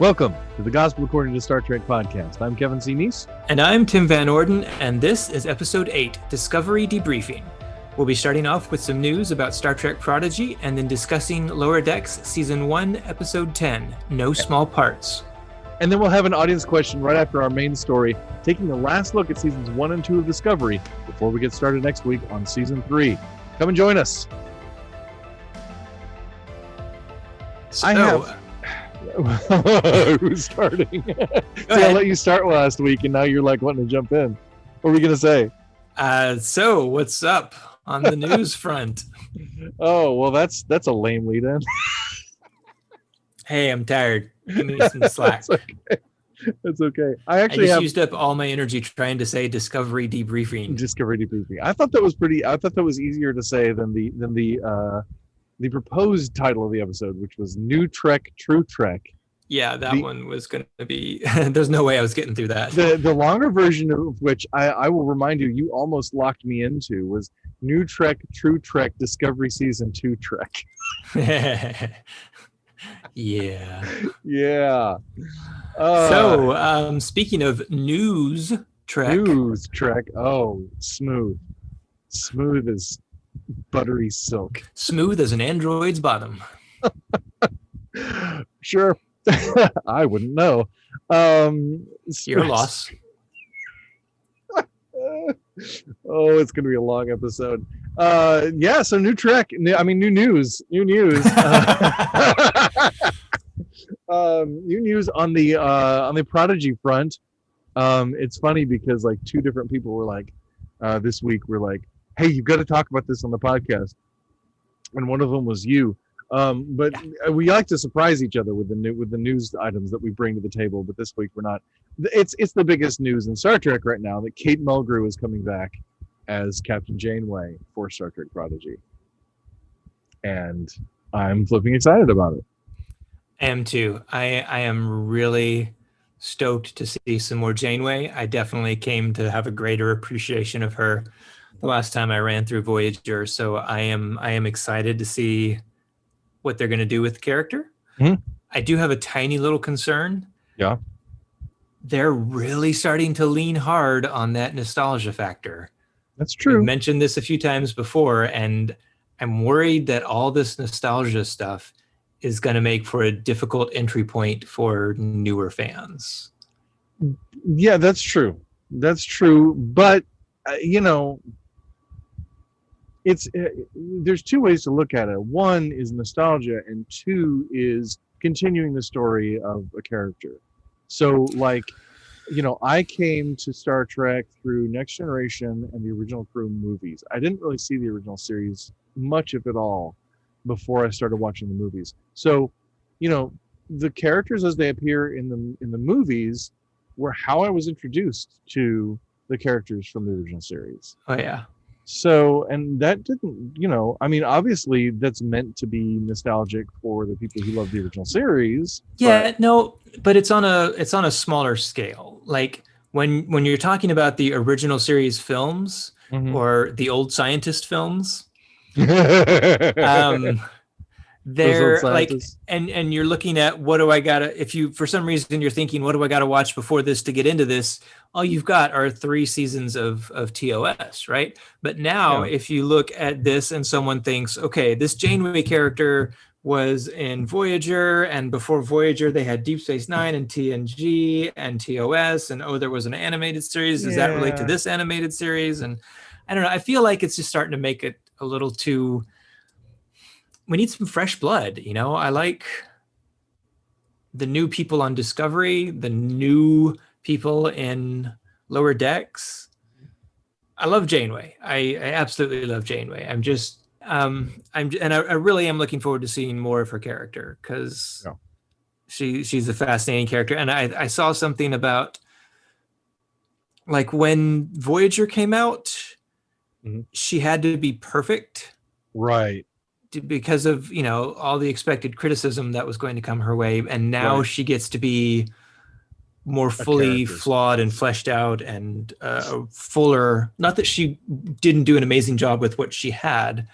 Welcome to the Gospel According to Star Trek podcast. I'm Kevin C. Neese. And I'm Tim Van Orden, and this is Episode 8, Discovery Debriefing. We'll be starting off with some news about Star Trek Prodigy, and then discussing Lower Decks Season 1, Episode 10, No Small Parts. And then we'll have an audience question right after our main story, taking the last look at Seasons 1 and 2 of Discovery before we get started next week on Season 3. Come and join us. Who's starting? I let you start last week, and now you're like wanting to jump in. What are we going to say? So what's up on the news front? Oh, well, that's a lame lead in. Hey, I'm tired. Give me some slack. That's okay. I used up all my energy trying to say Discovery Debriefing. Discovery Debriefing. I thought that was easier to say than the proposed title of the episode, which was New Trek, True Trek. Yeah, that one was going to be... There's no way I was getting through that. The longer version of which I will remind you almost locked me into was New Trek, True Trek, Discovery Season 2 Trek. Yeah. Yeah. So, speaking of news Trek. News Trek. Oh, smooth. Smooth as buttery silk. Smooth as an android's bottom. Sure. I wouldn't know. Your loss. Oh, it's going to be a long episode. Yeah, so new news. New news. New news on the Prodigy front. It's funny because like two different people were like, this week were like, hey, you've got to talk about this on the podcast. And one of them was you. But we like to surprise each other with the news items that we bring to the table. But this week we're not. It's the biggest news in Star Trek right now that Kate Mulgrew is coming back as Kathryn Janeway for Star Trek Prodigy, and I'm flipping excited about it. I am too. I am really stoked to see some more Janeway. I definitely came to have a greater appreciation of her the last time I ran through Voyager, so I am excited to see what they're going to do with the character. Mm-hmm. I do have a tiny little concern. Yeah. They're really starting to lean hard on that nostalgia factor. That's true. We've mentioned this a few times before, and I'm worried that all this nostalgia stuff is going to make for a difficult entry point for newer fans. Yeah, that's true. That's true. But, there's two ways to look at it. One is nostalgia, and two is continuing the story of a character. So, like, I came to Star Trek through Next Generation and the original crew movies. I didn't really see the original series much, if at all, before I started watching the movies. So, the characters as they appear in the movies were how I was introduced to the characters from the original series. Oh, yeah. So, and that didn't, obviously that's meant to be nostalgic for the people who love the original series. Yeah, no, but it's on a smaller scale. Like when you're talking about the original series films, mm-hmm. or the old scientist films, they're like, and you're looking at what do I gotta, if you, for some reason you're thinking, what do I gotta watch before this to get into this? All you've got are 3 seasons of TOS, right? But now if you look at this and someone thinks, okay, this Janeway character was in Voyager, and before Voyager they had Deep Space Nine and TNG and TOS, and there was an animated series. Does that relate to this animated series? And I don't know, I feel like it's just starting to make it a little too, we need some fresh blood, I like the new people on Discovery, the new people in Lower Decks. I love Janeway. I absolutely love Janeway. I'm just, I really am looking forward to seeing more of her character because she's a fascinating character. And I saw something about like when Voyager came out, mm-hmm. she had to be perfect. Right. Because of, all the expected criticism that was going to come her way. And now she gets to be more fully flawed and fleshed out and fuller. Not that she didn't do an amazing job with what she had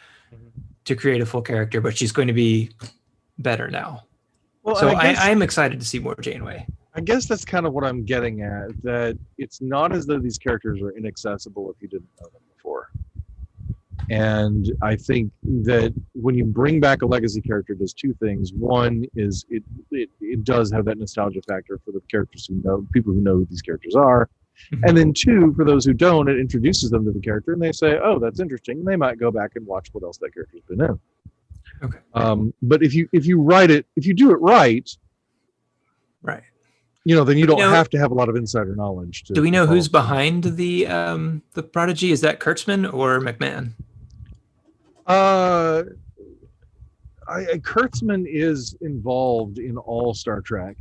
to create a full character, but she's going to be better now. Well, so I'm excited to see more Janeway. I guess that's kind of what I'm getting at, that it's not as though these characters are inaccessible if you didn't know them before. And I think that when you bring back a legacy character, it does two things. One is it does have that nostalgia factor for the characters who know, people who know who these characters are. And then two, for those who don't, it introduces them to the character and they say, oh, that's interesting. And they might go back and watch what else that character's been in. Okay. But if you write it, if you do it right, then you don't have to have a lot of insider knowledge. Do we know who's behind the Prodigy? Is that Kurtzman or McMahon? Kurtzman is involved in all Star Trek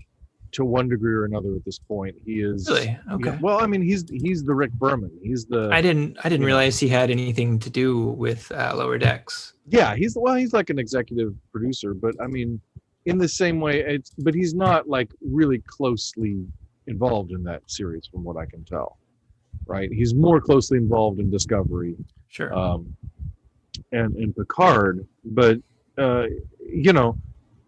to one degree or another at this point. He is really okay. Yeah, well, I mean, he's the Rick Berman. He's the. I didn't realize he had anything to do with Lower Decks. Yeah, he's like an executive producer, but I mean, in the same way, but he's not like really closely involved in that series, from what I can tell. Right? He's more closely involved in Discovery. Sure. And in Picard, but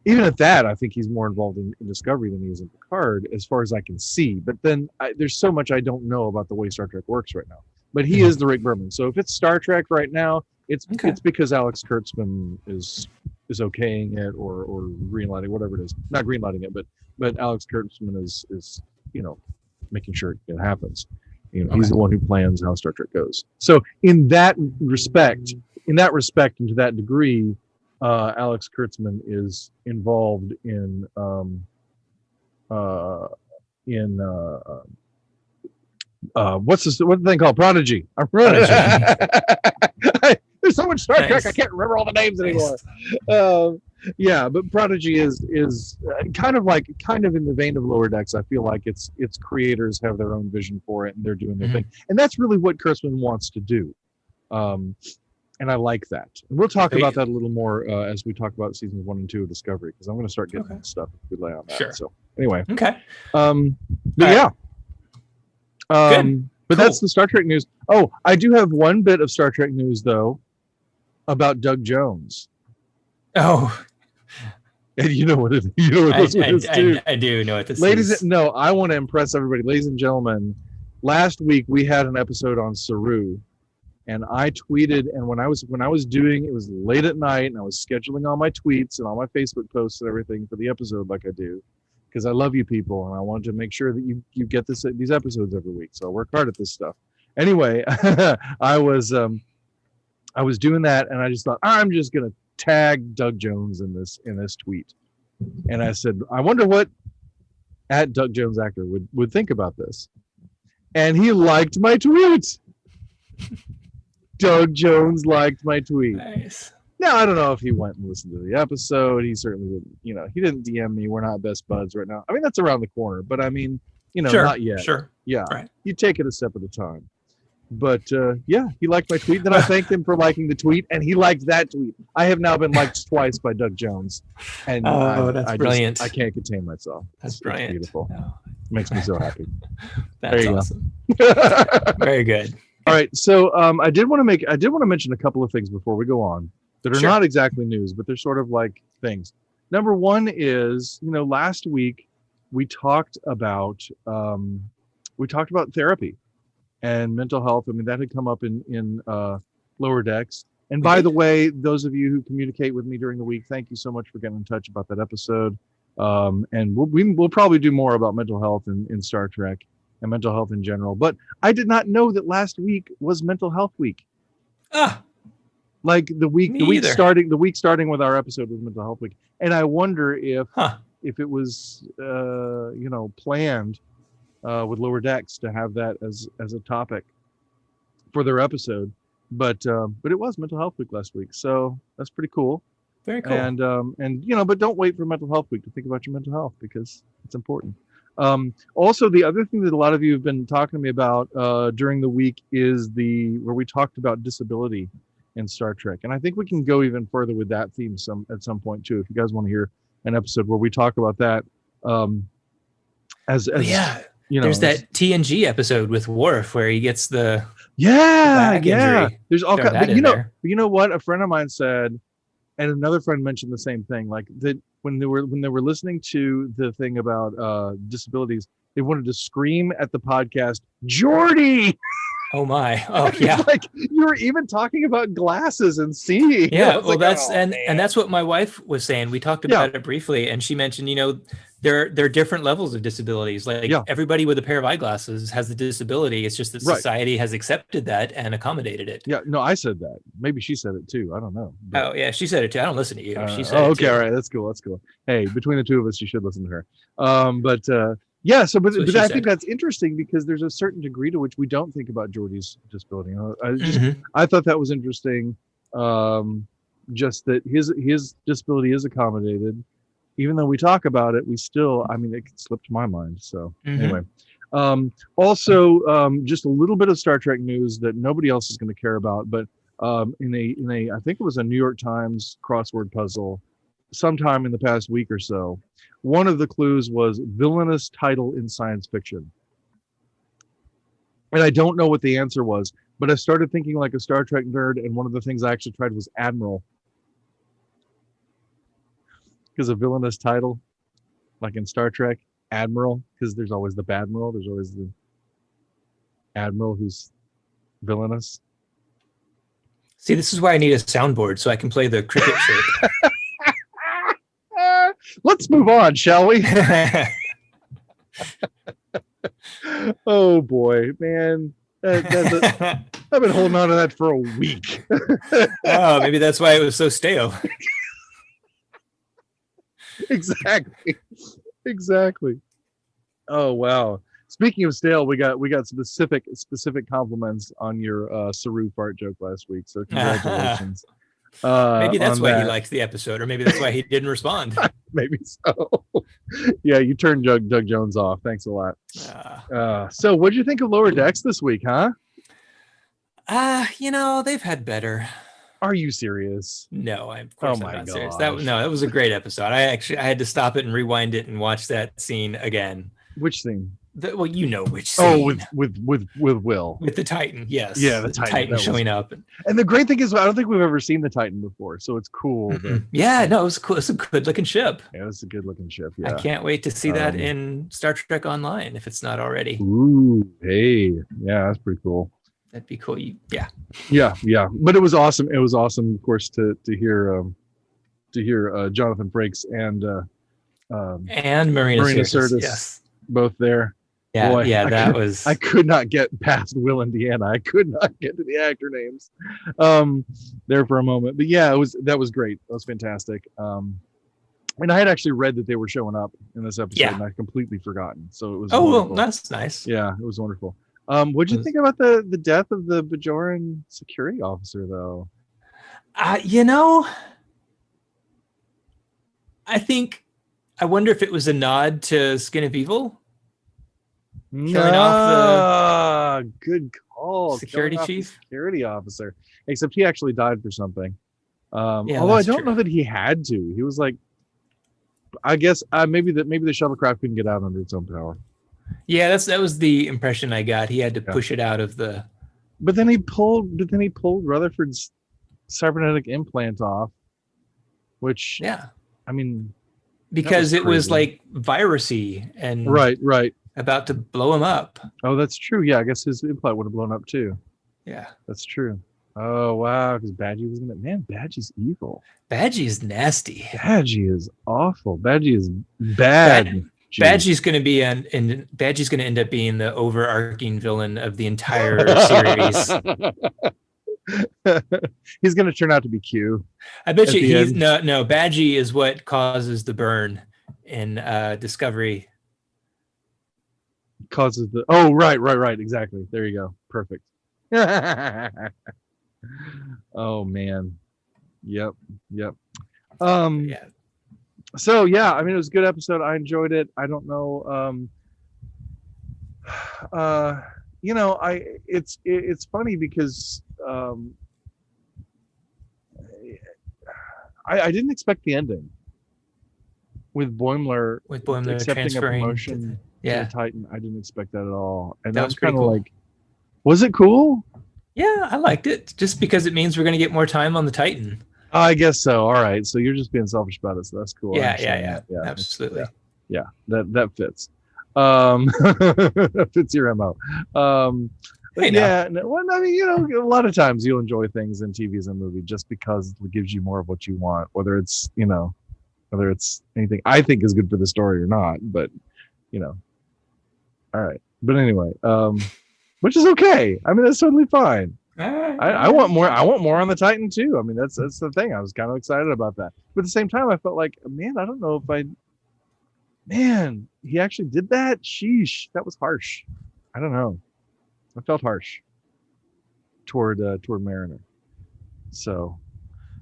even at that, I think he's more involved in Discovery than he is in Picard, as far as I can see. But then there's so much I don't know about the way Star Trek works right now. But he is the Rick Berman. So if it's Star Trek right now, it's because Alex Kurtzman is okaying it or greenlighting, whatever it is. Not greenlighting it, but Alex Kurtzman is making sure it happens. He's the one who plans how Star Trek goes. So in that respect, and to that degree, Alex Kurtzman is involved in what's the thing called? Prodigy. There's so much Star Trek, I can't remember all the names anymore. But Prodigy is kind of in the vein of Lower Decks. I feel like its creators have their own vision for it, and they're doing their thing, and that's really what Kurtzman wants to do. And I like that. And we'll talk about that a little more as we talk about seasons 1 and 2 of Discovery, because I'm going to start getting stuff if we lay on that. Sure. So anyway. Okay. But that's the Star Trek news. Oh, I do have one bit of Star Trek news though, about Doug Jones. Oh. And you know what this is too. I do know what this is. I want to impress everybody. Ladies and gentlemen, last week we had an episode on Saru. And I tweeted, and when I was doing, it was late at night, and I was scheduling all my tweets and all my Facebook posts and everything for the episode, like I do, because I love you people, and I wanted to make sure that you get these episodes every week. So I work hard at this stuff. Anyway, I was doing that, and I just thought I'm just gonna tag Doug Jones in this tweet, and I said, I wonder what @DougJonesActor would think about this, and he liked my tweet. Doug Jones liked my tweet. Nice. Now, I don't know if he went and listened to the episode. He certainly didn't, he didn't DM me. We're not best buds right now. I mean, that's around the corner, but I mean, not yet. Sure. Yeah. Right. You take it a step at a time. But he liked my tweet. Then I thanked him for liking the tweet, and he liked that tweet. I have now been liked twice by Doug Jones. And that's brilliant. I can't contain myself. That's brilliant. Beautiful. It makes me so happy. That's awesome. Very good. All right, so I did want to mention a couple of things before we go on that are not exactly news, but they're sort of like things. Number one is, last week we talked about therapy and mental health. I mean, that had come up in Lower Decks. And by the way, those of you who communicate with me during the week, thank you so much for getting in touch about that episode. And we'll probably do more about mental health in Star Trek and mental health in general. But I did not know that last week was Mental Health Week. Like the week starting with our episode was Mental Health Week. And I wonder if it was planned with Lower Decks to have that as a topic for their episode. But it was Mental Health Week last week. So that's pretty cool. Very cool. And but don't wait for Mental Health Week to think about your mental health, because it's important. Also, the other thing that a lot of you have been talking to me about during the week is where we talked about disability in Star Trek. And I think we can go even further with that theme at some point too, if you guys want to hear an episode where we talk about that. There's that TNG episode with Worf where he gets the back injury. There's all kinds. You know what? A friend of mine said, and another friend mentioned the same thing, like that when they were listening to the thing about disabilities, they wanted to scream at the podcast, Geordie! Oh my! Oh yeah! Like you were even talking about glasses and seeing. Yeah, well, like, that's and that's what my wife was saying. We talked about it briefly, and she mentioned, there are different levels of disabilities. Like everybody with a pair of eyeglasses has the disability. It's just that society has accepted that and accommodated it. Yeah, no, I said that. Maybe she said it too. I don't know. But, oh yeah, she said it too. I don't listen to you. She said it okay, too. All right, that's cool. Hey, between the two of us, you should listen to her. Yeah, but I think that's interesting because there's a certain degree to which we don't think about Geordie's disability. I thought that was interesting. Just that his disability is accommodated, even though we talk about it, we still, it slipped my mind. So anyway, also just a little bit of Star Trek news that nobody else is going to care about, but in a I think it was a New York Times crossword puzzle sometime in the past week or so. One of the clues was villainous title in science fiction. And I don't know what the answer was, but I started thinking like a Star Trek nerd, and one of the things I actually tried was Admiral. Because a villainous title, like in Star Trek, Admiral, because there's always the Badmiral, there's always the Admiral who's villainous. See, this is why I need a soundboard so I can play the cricket chirp. Let's move on, shall we? Oh boy, man. I've been holding on to that for a week. Oh, maybe that's why it was so stale. Exactly. Oh wow. Speaking of stale, we got specific compliments on your Saru fart joke last week. So congratulations. Maybe that's why he liked the episode, or maybe that's why he didn't respond. Maybe so. Yeah, you turned Doug Jones off. Thanks a lot. So what'd you think of Lower Decks this week, huh? They've had better. Are you serious? No, of course I'm not serious. That was a great episode. I had to stop it and rewind it and watch that scene again. Which scene? Which scene? Oh, with Will. With the Titan, yes. Yeah, the Titan showing up. And the great thing is, I don't think we've ever seen the Titan before, so it's cool. Yeah, no, it was cool. It's a good looking ship. Yeah, it's a good looking ship. Yeah. I can't wait to see that in Star Trek Online if it's not already. Ooh, hey, yeah, that's pretty cool. That'd be cool. Yeah. But it was awesome. It was awesome, of course, to hear Jonathan Frakes and Marina Sirtis, yes, both there. Yeah, boy, that was. I could not get past Will and Deanna. I could not get to the actor names there for a moment. But yeah, that was great. That was fantastic. And I had actually read that they were showing up in this episode, and I'd completely forgotten. So it was. Oh, wonderful. Well, that's nice. Yeah, it was wonderful. What'd you think about the death of the Bajoran security officer, though? I wonder if it was a nod to Skin of Evil. Killing off the good call. Security chief, security officer. Except he actually died for something. Although I don't know that he had to. He was like, I guess maybe the shuttlecraft couldn't get out under its own power. Yeah, that was the impression I got. He had to push it out of the. But then he pulled Rutherford's cybernetic implant off, which because it was like virusy and right about to blow him up. Oh, that's true. Yeah, I guess his implant would have blown up too. Yeah, that's true. Oh wow, because Badgie was in it. Man, Badgie's evil. Badgie is nasty. Badgie is awful. Badgie is bad. Badgie's going to be Badgie's going to end up being the overarching villain of the entire series. He's going to turn out to be Q. I bet you he's no. Badgie is what causes the burn in Discovery. Causes the right, exactly. There you go. Perfect. Oh man. Yep. So yeah, it was a good episode. I enjoyed it. I don't know. It's funny because I didn't expect the ending with Boimler accepting a promotion to the Titan. I didn't expect that at all, and that was kind of cool. Like, was it cool? Yeah, I liked it just because it means we're going to get more time on the Titan. I guess so. All right. So you're just being selfish about it. So that's cool. Yeah. Absolutely. Yeah. That fits. That fits your MO. But yeah. Well, I mean, a lot of times you'll enjoy things in TVs and movie just because it gives you more of what you want, whether it's anything I think is good for the story or not. But all right. But anyway, which is okay. I mean, that's totally fine. I want more. I want more on the Titan too. I mean, that's the thing. I was kind of excited about that, but at the same time, I felt like, man, I don't know if man, he actually did that. Sheesh, that was harsh. I don't know. I felt harsh toward Mariner. So,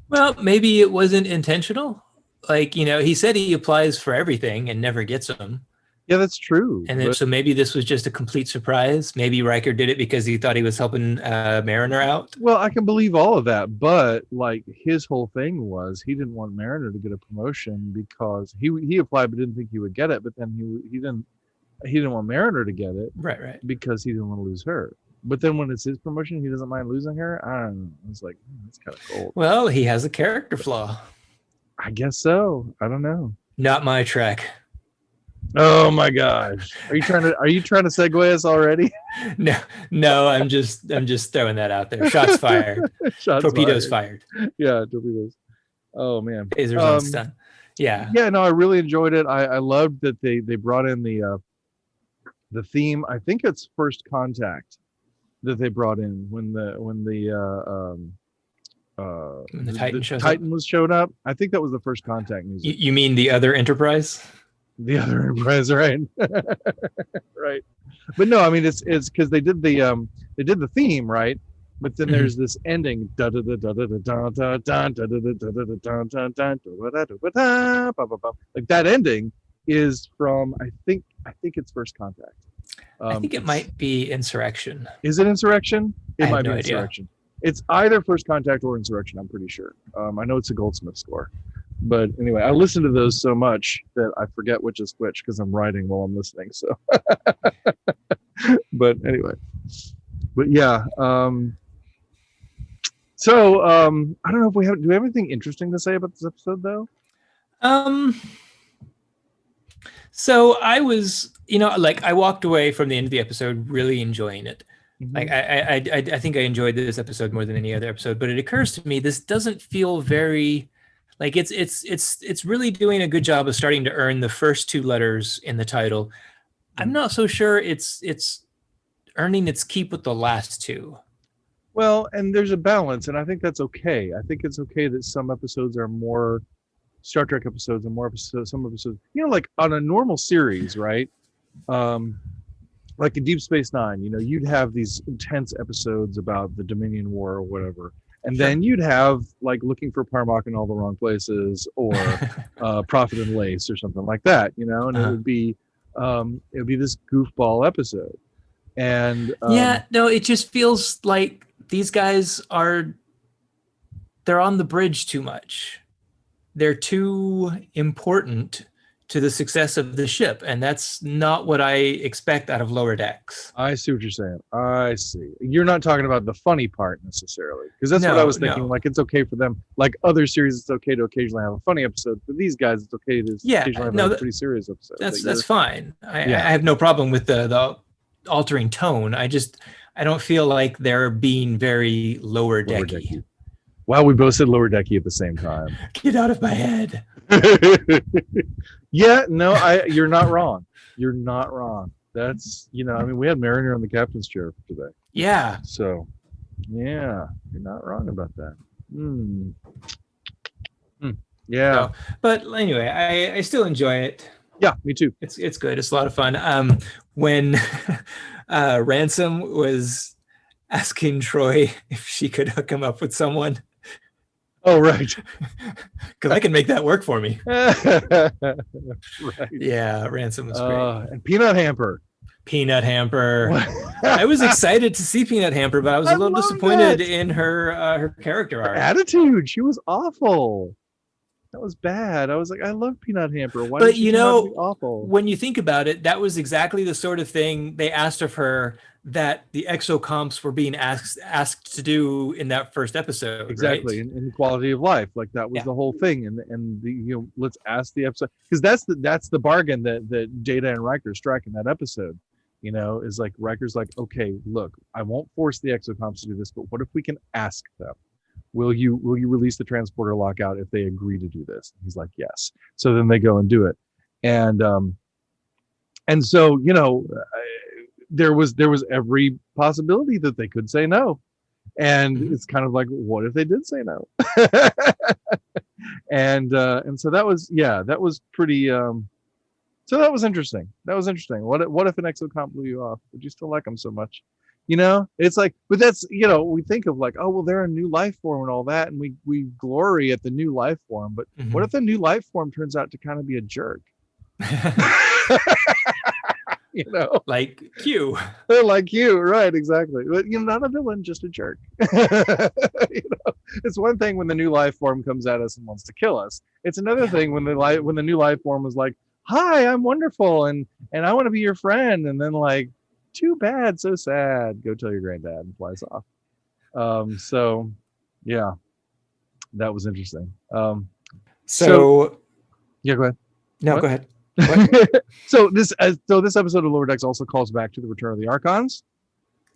well, maybe it wasn't intentional. Like, he said he applies for everything and never gets them. Yeah, that's true. And then, so maybe this was just a complete surprise. Maybe Riker did it because he thought he was helping Mariner out. Well, I can believe all of that, but like his whole thing was he didn't want Mariner to get a promotion because he applied but didn't think he would get it. But then he didn't want Mariner to get it, right, because he didn't want to lose her. But then when it's his promotion, he doesn't mind losing her. I don't know. It's like that's kind of cold. Well, he has a character flaw. I guess so. I don't know. Not my Trek. Oh my gosh! Are you trying to segue us already? No. I'm just throwing that out there. Shots fired. Torpedoes fired. Yeah, torpedoes. Oh man. Phasers on stun. Yeah. Yeah. No, I really enjoyed it. I loved that they brought in the theme. I think it's First Contact that they brought in when the Titan was showed up. I think that was the First Contact music. You mean the other Enterprise? The other Enterprise, right? Right. But no, I mean it's because they did the theme, right? But then there's this ending, like that ending is from I think it's First Contact. I think it might be Insurrection. Is it Insurrection? It might be no Insurrection. Idea. It's either First Contact or Insurrection. I'm pretty sure. I know it's a Goldsmith score. But anyway, I listen to those so much that I forget which is which because I'm writing while I'm listening. So, but anyway, but yeah. So I don't know if do we have anything interesting to say about this episode though? So I was, I walked away from the end of the episode really enjoying it. Mm-hmm. Like I think I enjoyed this episode more than any other episode. But it occurs to me this doesn't feel very. Like it's really doing a good job of starting to earn the first two letters in the title. I'm not so sure it's earning its keep with the last two. Well, and there's a balance, and I think that's okay. I think it's okay that some episodes are more Star Trek episodes and more episodes, some episodes, like on a normal series, right? Like in Deep Space Nine, you'd have these intense episodes about the Dominion War or whatever. And then you'd have like Looking for Parmok in All the Wrong Places or Profit and Lace or something like that, and it would be this goofball episode. And it just feels like these guys they're on the bridge too much. They're too important to the success of the ship, and that's not what I expect out of Lower Decks. I see what you're saying. I see. You're not talking about the funny part necessarily, because that's what I was thinking. No. Like it's okay for them. Like other series, it's okay to occasionally have a funny episode. For these guys, it's okay to occasionally have a pretty serious episode. That's fine. I have no problem with the altering tone. I don't feel like they're being very lower decky. Wow, we both said Lower Decky at the same time. Get out of my head. Yeah, no, you're not wrong. You're not wrong. That's, we had Mariner on the captain's chair for today. Yeah. So, yeah, you're not wrong about that. Yeah. So, but anyway, I still enjoy it. Yeah, me too. It's good. It's a lot of fun. When Ransom was asking Troy if she could hook him up with someone. Oh, right. Because I can make that work for me. Right. Yeah, Ransom was great. And Peanut Hamper. I was excited to see Peanut Hamper, but I was a little disappointed in her character arc. Her attitude. She was awful. That was bad. I was like, I love Peanut Hamper. Why But did she turn out to be awful? when you think about it, that was exactly the sort of thing they asked of her that the exocomps were being asked to do in that first episode, Exactly, right? in quality of life, like that was Yeah. the whole thing, and the let's ask the episode, because that's the bargain that Data and Riker strike in that episode. Is like Riker's like, okay, look, I won't force the exocomps to do this, but what if we can ask them? Will you release the transporter lockout if they agree to do this? He's like, yes. So then they go and do it, and so there was every possibility that they could say no. And it's kind of like, what if they did say no? and so that was pretty. So that was interesting. What if an exocomp blew you off? Would you still like them so much? It's like, but that's we think of like, oh well, they're a new life form and all that, and we glory at the new life form. But what if the new life form turns out to kind of be a jerk? Like Q. They're like you, right? Exactly. But not a villain, just a jerk. It's one thing when the new life form comes at us and wants to kill us. It's another thing when the new life form was like, "Hi, I'm wonderful, and I want to be your friend," and then like, "Too bad, so sad. Go tell your granddad," and flies off. So, yeah, that was interesting. So yeah, go ahead. No, what? Go ahead. So this episode of Lower Decks also calls back to the Return of the Archons,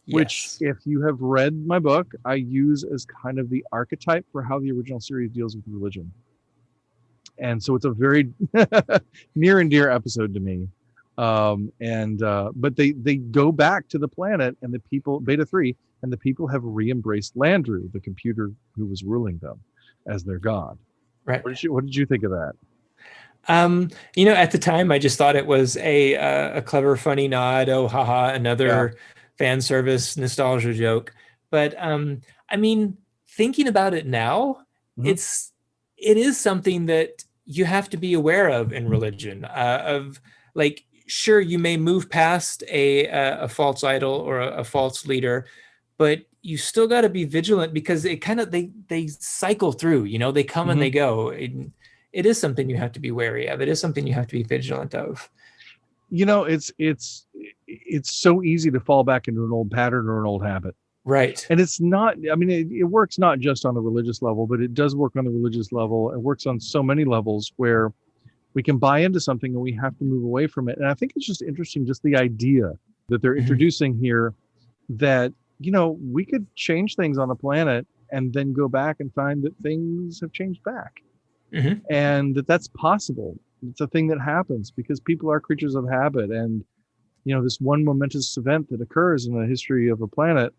which, if you have read my book, I use as kind of the archetype for how the original series deals with religion. And so it's a very near and dear episode to me. But they go back to the planet and the people, Beta 3, and the people have re-embraced Landru, the computer who was ruling them, as their god. Right. What did you think of that? At the time, I just thought it was a clever, funny nod. Oh, haha, another fan service nostalgia joke. But I mean, thinking about it now, it is something that you have to be aware of in religion. Of like, sure, you may move past a false idol or a false leader, but you still got to be vigilant, because it kind of they cycle through. They come and they go. It is something you have to be wary of. It is something you have to be vigilant of. It's so easy to fall back into an old pattern or an old habit. Right. And it's not, I mean, it works not just on the religious level, but it does work on the religious level. It works on so many levels where we can buy into something and we have to move away from it. And I think it's just interesting, just the idea that they're introducing here, that, we could change things on the planet and then go back and find that things have changed back. And that's possible. It's a thing that happens because people are creatures of habit. And, this one momentous event that occurs in the history of a planet,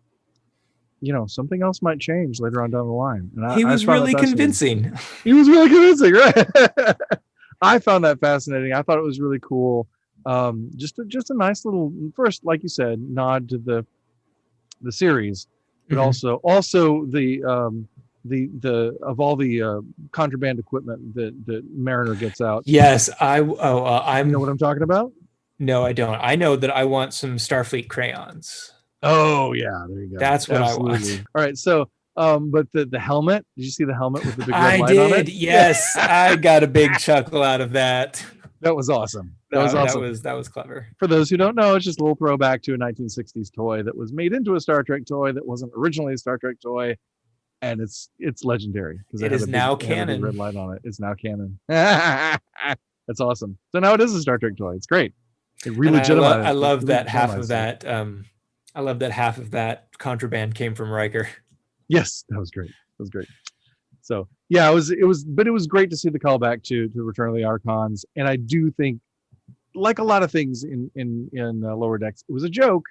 something else might change later on down the line. And he was really convincing. He was really convincing, right? I found that fascinating. I thought it was really cool. Just a nice little, first, like you said, nod to the series, but also the of all the contraband equipment that Mariner gets out. Yes, I know what I'm talking about? No, I don't. I know that I want some Starfleet crayons. Oh yeah, there you go. That's what I want. All right, so but the helmet, did you see the helmet with the big red light on it? Yes. I got a big chuckle out of that. That was awesome. That was clever. For those who don't know, it's just a little throwback to a 1960s toy that was made into a Star Trek toy that wasn't originally a Star Trek toy. And it's legendary because it is now canon. Red light on it. It's now canon. That's awesome. So now it is a Star Trek toy. It's great. It I love that half of that. I love that half of that contraband came from Riker. Yes, that was great. That was great. So yeah, it was great to see the callback to Return of the Archons. And I do think, like a lot of things in Lower Decks, it was a joke,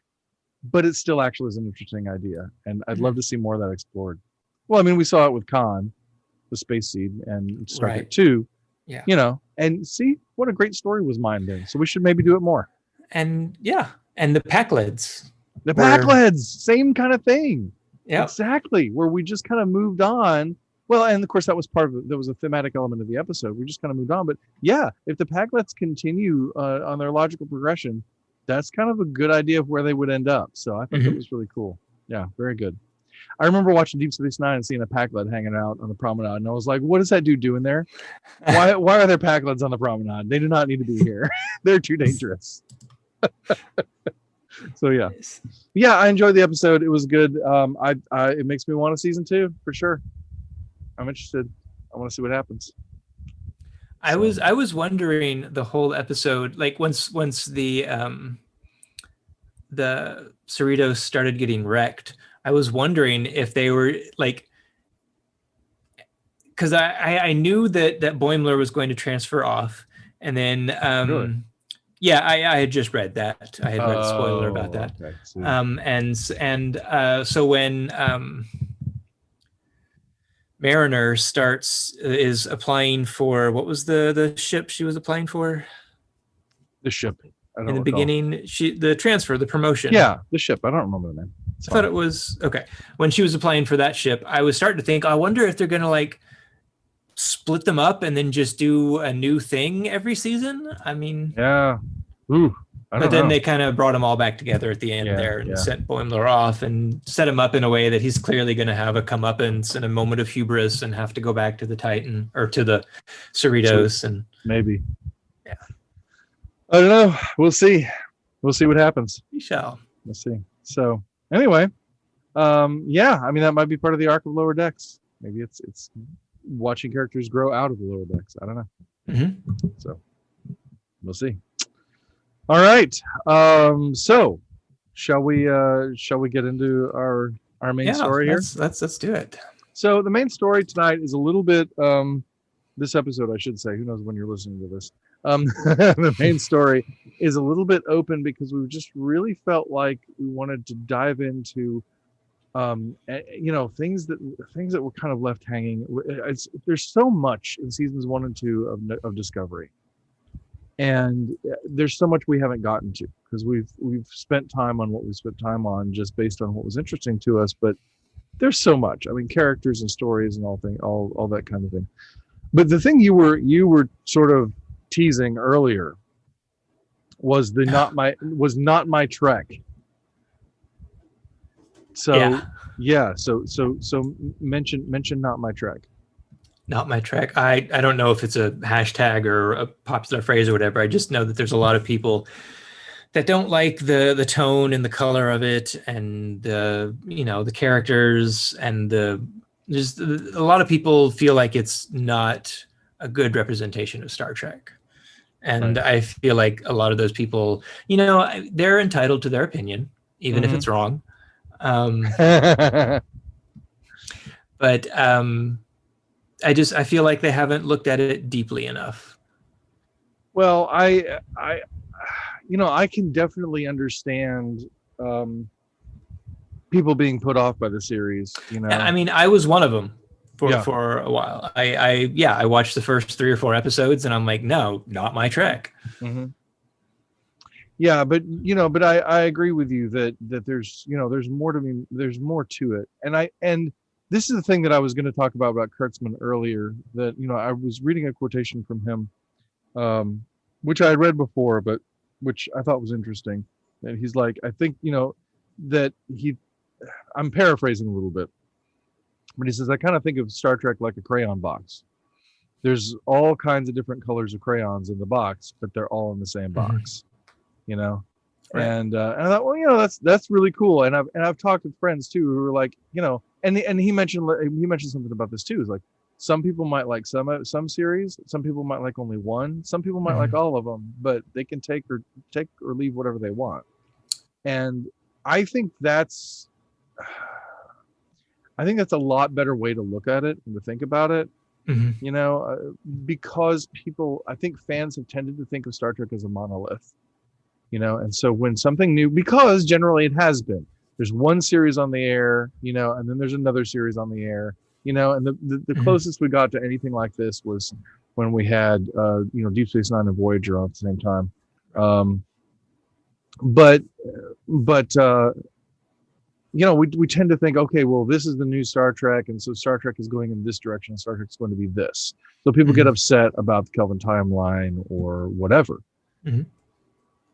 but it still actually is an interesting idea. And I'd love to see more of that explored. Well, I mean, we saw it with Khan, the Space Seed, and Star Trek 2. Yeah. And see what a great story was mined in. So we should maybe do it more. And and the Packlids. The Packlids, same kind of thing. Yeah. Exactly. Where we just kind of moved on. Well, and of course that was part of it. There was a thematic element of the episode. We just kind of moved on. But yeah, if the Packlids continue on their logical progression, that's kind of a good idea of where they would end up. So I think that was really cool. Yeah, very good. I remember watching Deep Space Nine and seeing a Pakled hanging out on the promenade, and I was like, "What is that dude doing there? Why are there Pakleds on the promenade? They do not need to be here. They're too dangerous." So yeah, I enjoyed the episode. It was good. It makes me want a season 2 for sure. I'm interested. I want to see what happens. I was wondering the whole episode, like once the Cerritos started getting wrecked, I was wondering if they were like, because I knew that Boimler was going to transfer off, and then Really? yeah, I had just read that. I had read a spoiler about that. Okay. So when Mariner is applying for, what was the ship she was applying for? The ship. In the beginning, the transfer, the promotion. Yeah, the ship. I don't remember the name. I thought it was okay. When she was applying for that ship, I was starting to think, I wonder if they're going to like split them up and then just do a new thing every season. I mean, yeah. Ooh, but then they kind of brought them all back together at the end and sent Boimler off and set him up in a way that he's clearly going to have a comeuppance and a moment of hubris and have to go back to the Titan or to the Cerritos and maybe. Yeah. I don't know. We'll see. We'll see what happens. We shall. We'll see. So anyway, yeah, I mean, that might be part of the arc of Lower Decks. Maybe it's watching characters grow out of the Lower Decks. I don't know. Mm-hmm. So we'll see. All right. So shall we get into our main story here? Let's do it. So the main story tonight is a little bit this episode, I should say. Who knows when you're listening to this? The main story is a little bit open because we just really felt like we wanted to dive into things that were kind of left hanging. There's so much in seasons 1 and 2 of Discovery, and there's so much we haven't gotten to because we've spent time on what we spent time on just based on what was interesting to us. But there's so much. I mean, characters and stories and all that kind of thing. But the thing you were sort of teasing earlier was not my Trek. So so mention not my Trek. Not my Trek. I don't know if it's a hashtag or a popular phrase or whatever. I just know that there's a lot of people that don't like the tone and the color of it, and the characters, and just a lot of people feel like it's not a good representation of Star Trek. And right. I feel like a lot of those people, they're entitled to their opinion, even if it's wrong. But I feel like they haven't looked at it deeply enough. Well, I can definitely understand people being put off by the series. I mean, I was one of them for a while. I watched the first 3 or 4 episodes, and I'm like, no, not my Trek. Mm-hmm. Yeah, but I agree with you that there's more to it, and this is the thing that I was going to talk about Kurtzman earlier. That I was reading a quotation from him, which I had read before, but which I thought was interesting. And he's like, I think that I'm paraphrasing a little bit, but he says, I kind of think of Star Trek like a crayon box. There's all kinds of different colors of crayons in the box, but they're all in the same box. Right. And I thought, well, that's really cool. And I've talked with friends too who were like, and he mentioned something about this too. Is like, some people might like some series, some people might like only one, some people might like all of them, but they can take or leave whatever they want. And I think that's a lot better way to look at it and to think about it. Because I think fans have tended to think of Star Trek as a monolith. And so when something new, because generally it has been, there's one series on the air, and then there's another series on the air, and the closest we got to anything like this was when we had, Deep Space Nine and Voyager on at the same time. But we tend to think, okay, well, this is the new Star Trek, and so Star Trek is going in this direction, and Star Trek's going to be this. So people get upset about the Kelvin timeline or whatever.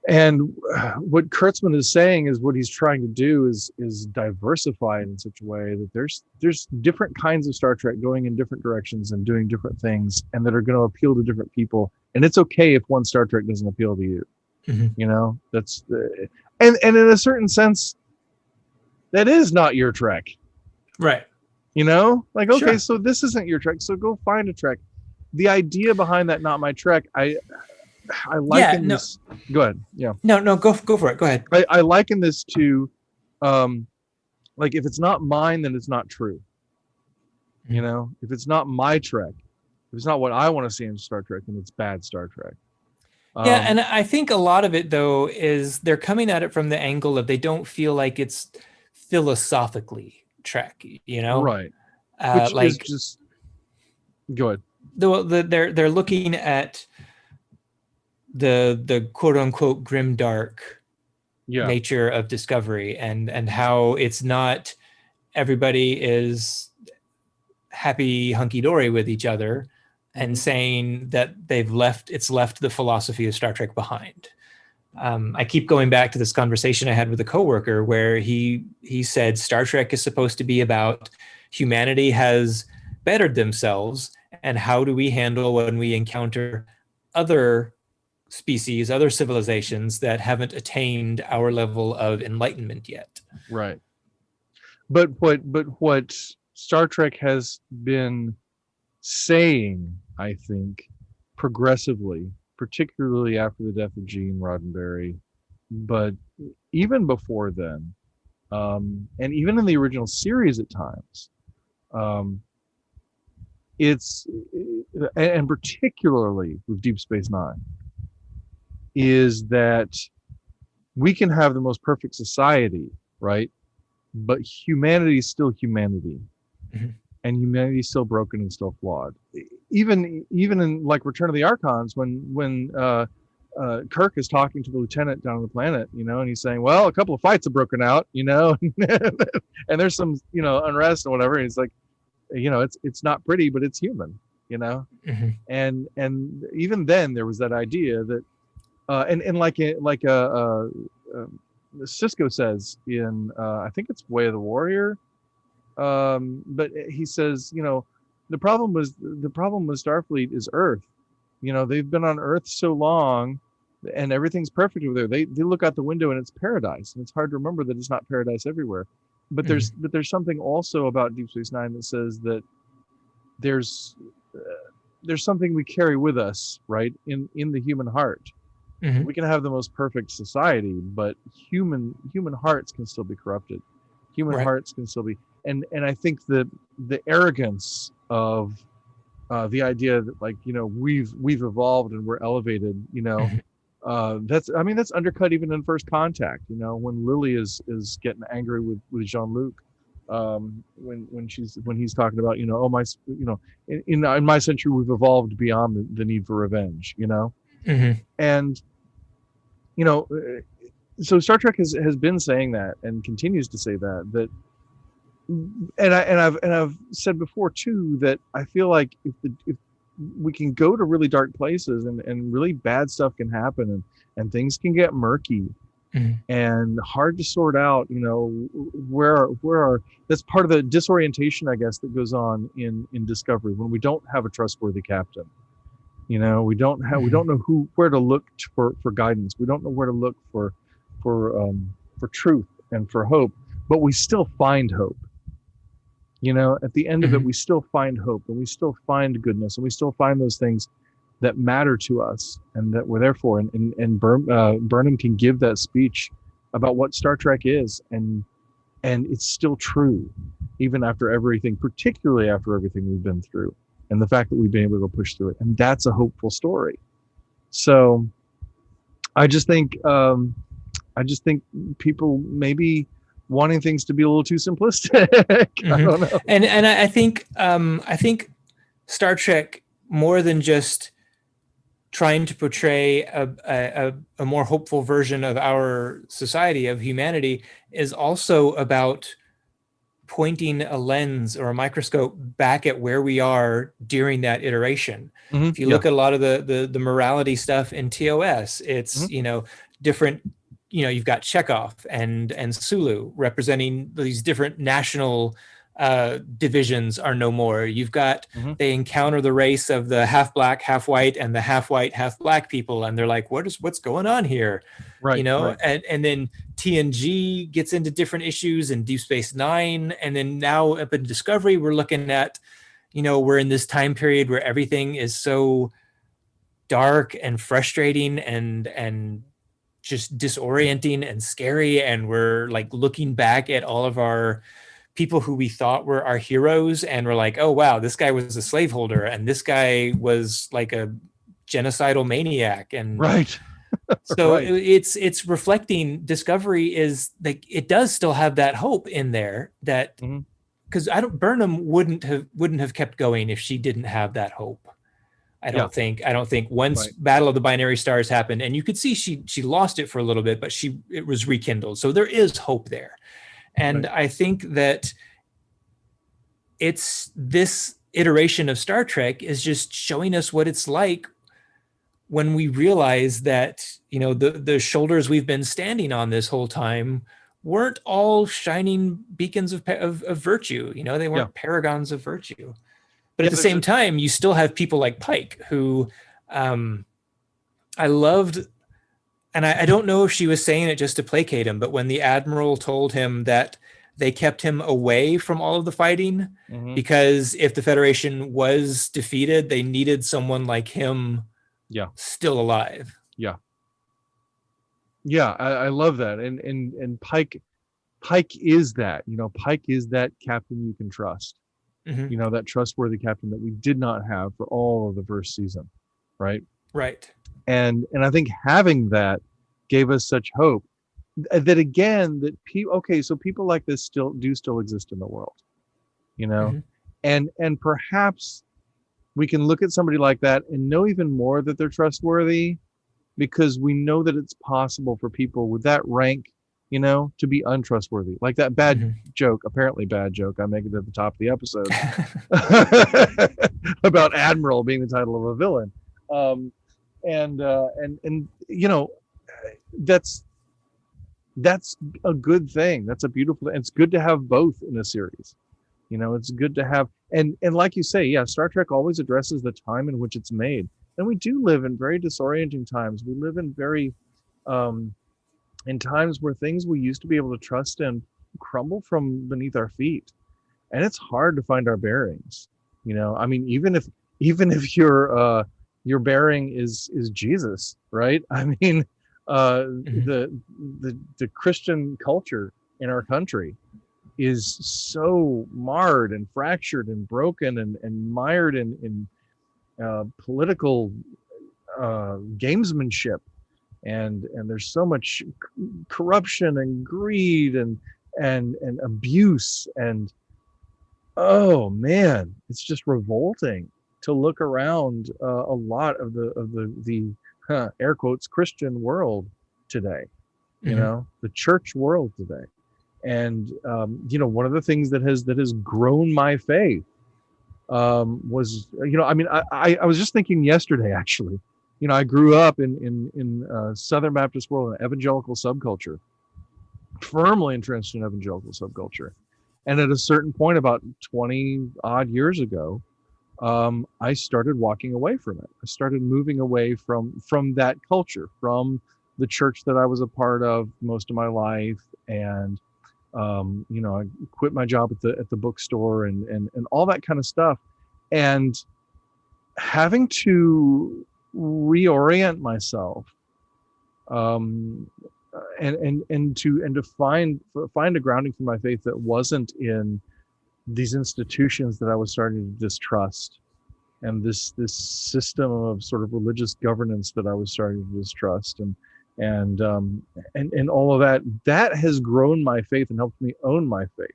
And what Kurtzman is saying is what he's trying to do is diversify it in such a way that there's different kinds of Star Trek going in different directions and doing different things, and that are going to appeal to different people. And it's okay if one Star Trek doesn't appeal to you. You know, that's and in a certain sense, that is not your Trek, right? You know, like, okay, Sure. so this isn't your Trek, so go find a Trek. The idea behind that "not my Trek," I liken this. Go ahead. Yeah. No, go for it. Go ahead. I liken this to, like, if it's not mine, then it's not true. You know, if it's not my Trek, if it's not what I want to see in Star Trek, then it's bad Star Trek. Yeah, and I think a lot of it, though, is they're coming at it from the angle of they don't feel like it's philosophically Trek, you know? Right. Which like, is just... Go ahead. They're looking at the quote unquote grimdark nature of Discovery, and how it's not everybody is happy hunky-dory with each other, and saying that it's left the philosophy of Star Trek behind. I keep going back to this conversation I had with a coworker where he said Star Trek is supposed to be about humanity has bettered themselves, and how do we handle when we encounter other species, other civilizations that haven't attained our level of enlightenment yet. Right. But what Star Trek has been saying, I think, progressively, particularly after the death of Gene Roddenberry, but even before then, and even in the original series at times, it's, and particularly with Deep Space Nine, is that we can have the most perfect society, right? But humanity is still humanity. And humanity is still broken and still flawed. Even in like Return of the Archons, when Kirk is talking to the lieutenant down on the planet, you know, and he's saying, well, a couple of fights have broken out, you know, and there's some, you know, unrest and whatever. And he's like, you know, it's not pretty, but it's human, you know. And even then there was that idea that Cisco says in I think it's Way of the Warrior, but he says, you know, the problem with Starfleet is Earth. You know, they've been on Earth so long, and everything's perfect over there. They look out the window and it's paradise, and it's hard to remember that it's not paradise everywhere. But there's something also about Deep Space Nine that says that there's something we carry with us, right, in the human heart. We can have the most perfect society, but human hearts can still be corrupted. Human hearts can still be, and I think that the arrogance of the idea that, like, you know, we've evolved and we're elevated, you know, that's undercut even in First Contact, you know, when Lily is getting angry with Jean-Luc, when he's talking about, you know, oh my, you know, in my century we've evolved beyond the need for revenge, you know. And, you know, so Star Trek has been saying that and continues to say that, and I've said before too, that I feel like if we can go to really dark places and really bad stuff can happen, and things can get murky and hard to sort out, you know, where that's part of the disorientation, I guess, that goes on in Discovery when we don't have a trustworthy captain. You know, we don't know where to look for guidance. We don't know where to look for truth and for hope, but we still find hope. You know, at the end of it, we still find hope, and we still find goodness, and we still find those things that matter to us and that we're there for. And Burnham can give that speech about what Star Trek is, and it's still true, even after everything, particularly after everything we've been through. And the fact that we've been able to push through it, and that's a hopeful story. So, I just think people maybe wanting things to be a little too simplistic. I don't know. And I think Star Trek, more than just trying to portray a more hopeful version of our society, of humanity, is also about pointing a lens or a microscope back at where we are during that iteration. If you look at a lot of the morality stuff in TOS, it's, you know, different, you've got Chekhov and Sulu representing these different national divisions are no more. You've got, they encounter the race of the half black, half white, and the half white, half black people. And they're like, what's going on here? Right. Right. And then TNG gets into different issues and Deep Space Nine. And then now up in Discovery, we're looking at, we're in this time period where everything is so dark and frustrating and just disorienting and scary. And we're like looking back at all of our people who we thought were our heroes, and we're like, oh wow, this guy was a slaveholder, and this guy was like a genocidal maniac. And right. So right. it's reflecting. Discovery is like, it does still have that hope in there, that because Burnham wouldn't have kept going if she didn't have that hope. I don't think once Battle of the Binary Stars happened, and you could see she lost it for a little bit, but it was rekindled. So there is hope there. And I think that it's this iteration of Star Trek is just showing us what it's like when we realize that, the shoulders we've been standing on this whole time weren't all shining beacons of virtue. They weren't paragons of virtue. But at the same time, you still have people like Pike, who I loved. And I don't know if she was saying it just to placate him, but when the Admiral told him that they kept him away from all of the fighting, because if the Federation was defeated, they needed someone like him still alive. Yeah. Yeah, I love that. And Pike is that. Pike is that captain you can trust. That trustworthy captain that we did not have for all of the first season. Right? Right. And I think having that gave us such hope that, again, that so people like this still exist in the world, and perhaps we can look at somebody like that and know even more that they're trustworthy, because we know that it's possible for people with that rank, to be untrustworthy. Like that apparently bad joke I make it at the top of the episode about Admiral being the title of a villain. That's a good thing. That's a beautiful thing. It's good to have both in a series. It's good to have, and like you say, Star Trek always addresses the time in which it's made. And we do live in very disorienting times. We live in very, in times where things we used to be able to trust in crumble from beneath our feet. And it's hard to find our bearings. Even if your bearing is Jesus, right? The Christian culture in our country is so marred and fractured and broken and mired in political gamesmanship, and there's so much corruption and greed and abuse, and oh man, it's just revolting to look around a lot of the air quotes Christian world today, the church world today. And one of the things that has grown my faith was, I was just thinking yesterday, actually, I grew up in Southern Baptist world, an evangelical subculture, firmly entrenched in evangelical subculture. And at a certain point, about 20 odd years ago, I started walking away from it. I started moving away from that culture, from the church that I was a part of most of my life. And, I quit my job at the bookstore and all that kind of stuff. And having to reorient myself, and to find a grounding for my faith that wasn't in these institutions that I was starting to distrust, and this system of sort of religious governance that I was starting to distrust, and all of that has grown my faith and helped me own my faith.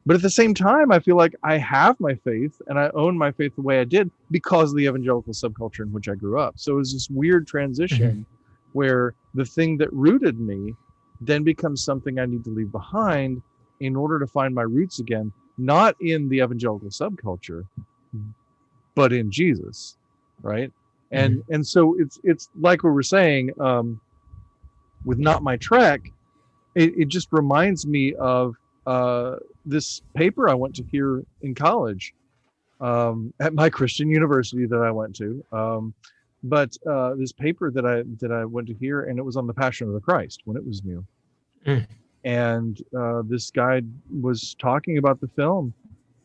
But at the same time, I feel like I have my faith and I own my faith the way I did because of the evangelical subculture in which I grew up. So it was this weird transition where the thing that rooted me then becomes something I need to leave behind in order to find my roots again, not in the evangelical subculture, but in Jesus, right? And so it's like we were saying, with Not My Trek, it just reminds me of this paper I went to hear in college at my Christian university that I went to. But this paper that I went to hear, and it was on the Passion of the Christ when it was new. Mm. And this guy was talking about the film,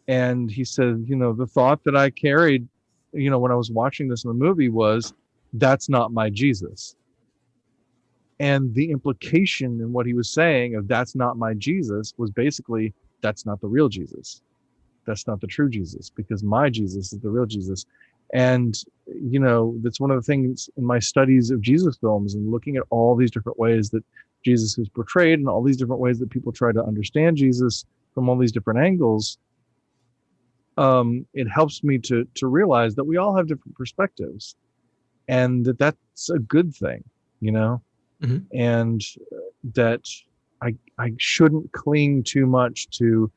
and he said, the thought that I carried, when I was watching this in the movie was, that's not my Jesus. And the implication in what he was saying of that's not my Jesus was basically, that's not the real Jesus. That's not the true Jesus, because my Jesus is the real Jesus. And, that's one of the things in my studies of Jesus films and looking at all these different ways that Jesus is portrayed and all these different ways that people try to understand Jesus from all these different angles. It helps me to realize that we all have different perspectives, and that's a good thing, Mm-hmm. and that I shouldn't cling too much to,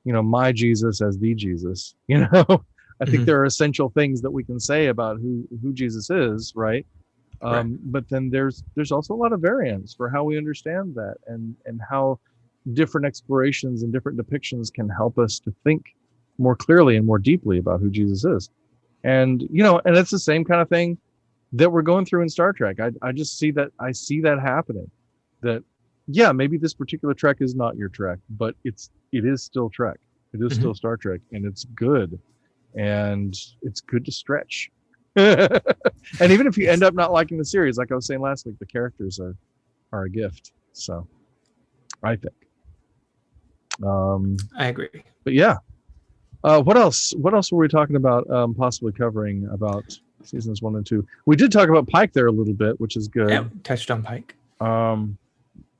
my Jesus as the Jesus, I think Mm-hmm. there are essential things that we can say about who Jesus is, right? Right. But then there's also a lot of variance for how we understand that, and how different explorations and different depictions can help us to think more clearly and more deeply about who Jesus is. And, and it's the same kind of thing that we're going through in Star Trek. I just see that happening, that, yeah, maybe this particular Trek is not your Trek, but it is still Trek. It is Mm-hmm. still Star Trek, and it's good. And it's good to stretch. And even if you end up not liking the series, like I was saying last week, the characters are a gift. So I think. I agree. But yeah. What else were we talking about, possibly covering about seasons 1 and 2? We did talk about Pike there a little bit, which is good. Yeah, touched on Pike.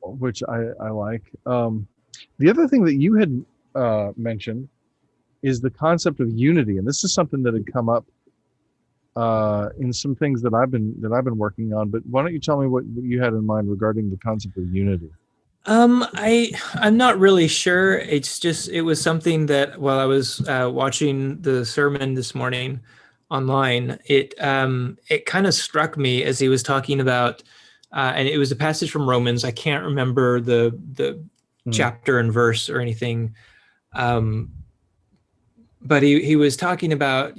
Which I like. The other thing that you had mentioned is the concept of unity, and this is something that had come up in some things that I've been working on. But why don't you tell me what you had in mind regarding the concept of unity? I'm not really sure. It was something that while I was watching the sermon this morning online, it kind of struck me as he was talking about, and it was a passage from Romans. I can't remember the chapter and verse or anything, but he was talking about,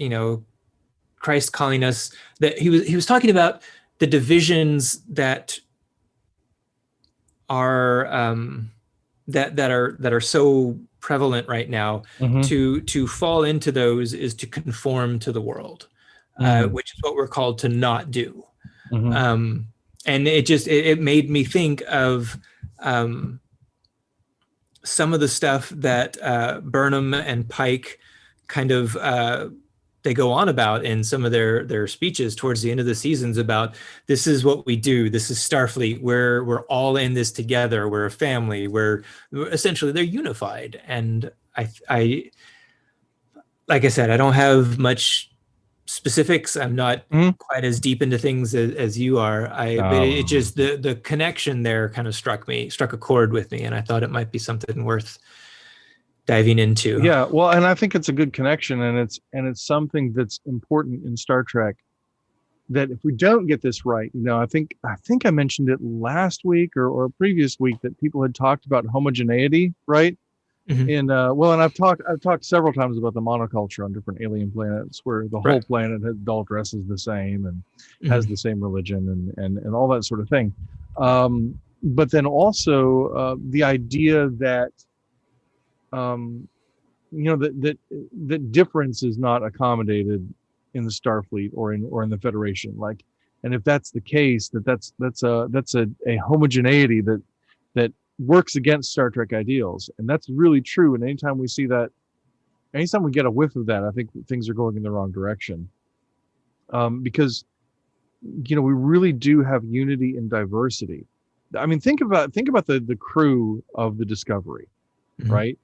Christ calling us, that he was talking about the divisions that are that are so prevalent right now. Mm-hmm. To fall into those is to conform to the world, which is what we're called to not do. Mm-hmm. And it made me think of some of the stuff that Burnham and Pike kind of they go on about in some of their speeches towards the end of the seasons about, this is what we do. This is Starfleet. We're all in this together. We're a family. We're essentially, they're unified. And I like I said, I don't have much specifics. I'm not quite as deep into things as you are. But it just, the connection there kind of struck a chord with me. And I thought it might be something worth diving into. Yeah, well, and I think it's a good connection, and it's something that's important in Star Trek, that if we don't get this right, I think I mentioned it last week or a previous week, that people had talked about homogeneity, right? Mm-hmm. And I've talked several times about the monoculture on different alien planets, where the whole planet all dresses the same and has the same religion and all that sort of thing. But then also the idea that that difference is not accommodated in the Starfleet or in the Federation. Like, and if that's the case, that's a homogeneity that works against Star Trek ideals, and that's really true. And anytime we see that, anytime we get a whiff of that, I think things are going in the wrong direction. Because we really do have unity in diversity. I mean, think about the crew of the Discovery, right?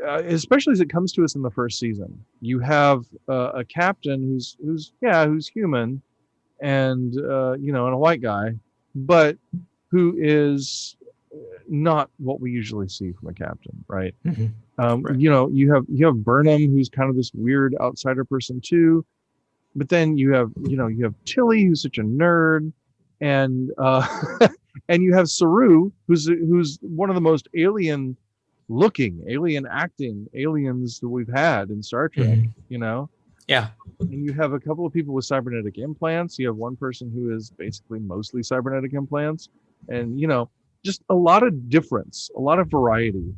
Especially as it comes to us in the first season, you have a captain who's human, and and a white guy, but who is not what we usually see from a captain, right? You have Burnham, who's kind of this weird outsider person too, but then you have Tilly, who's such a nerd, and And you have Saru, who's one of the most alien acting aliens that we've had in Star Trek, you know? Yeah. And you have a couple of people with cybernetic implants. You have one person who is basically mostly cybernetic implants. And, you know, just a lot of difference, a lot of variety.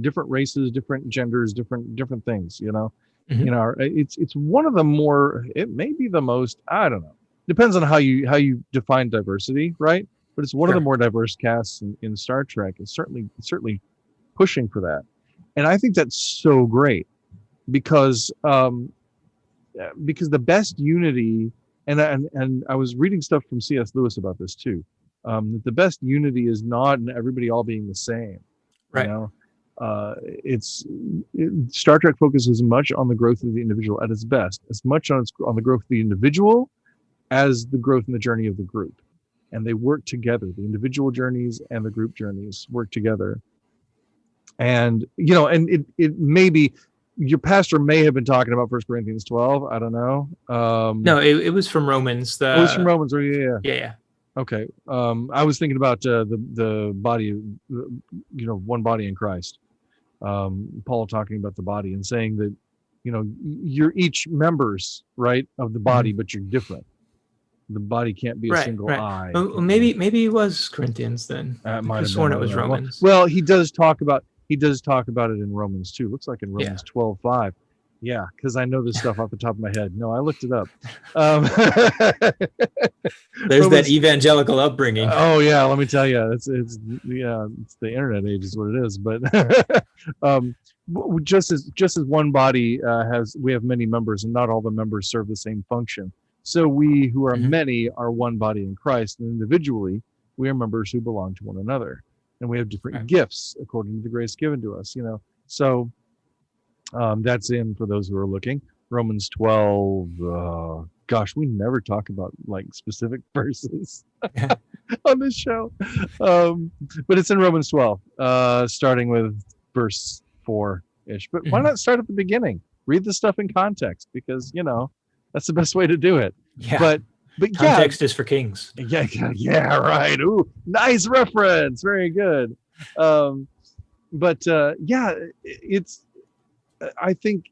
Different races, different genders, different things, you know. You know, it's one of the more, it may be the most, I don't know. Depends on how you define diversity, right? But it's one of the more diverse casts in Star Trek. It's certainly pushing for that. And I think that's so great because the best unity, and I was reading stuff from C.S. Lewis about this too, that the best unity is not in everybody all being the same. Right. You know? Star Trek focuses much on the growth of the individual at its best, as much on the growth of the individual as the growth in the journey of the group. And they work together. The individual journeys and the group journeys work together. And, you know, and it may be, your pastor may have been talking about 1 Corinthians 12. I don't know. No, it was from Romans. It was from Romans. Yeah. Okay. I was thinking about the body, you know, one body in Christ. Paul talking about the body and saying that, you know, you're each members, right, of the body, but you're different. The body can't be a single eye. Well, maybe it was Corinthians then. I might have sworn it was Romans. Well, he does talk about it in Romans too. Looks like in Romans 12:5. Yeah, because I know this stuff off the top of my head. No, I looked it up. There's that evangelical upbringing. Oh yeah, let me tell you, it's the internet age is what it is. But just as one body we have many members, and not all the members serve the same function. So we who are many are one body in Christ, and individually we are members who belong to one another, and we have different gifts according to the grace given to us. You know, so. That's in for those who are looking. Romans 12. Gosh, we never talk about like specific verses on this show. But it's in Romans 12, starting with verse 4-ish. But why not start at the beginning? Read the stuff in context, because, you know, that's the best way to do it. Yeah. But context is for kings. Yeah, right. Ooh, nice reference. Very good. It's, I think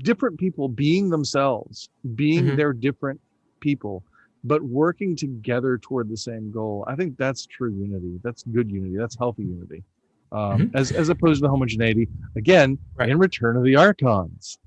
different people being themselves, being their different people, but working together toward the same goal. I think that's true unity. That's good unity. That's healthy unity. As opposed to the homogeneity, again, in Return of the Archons.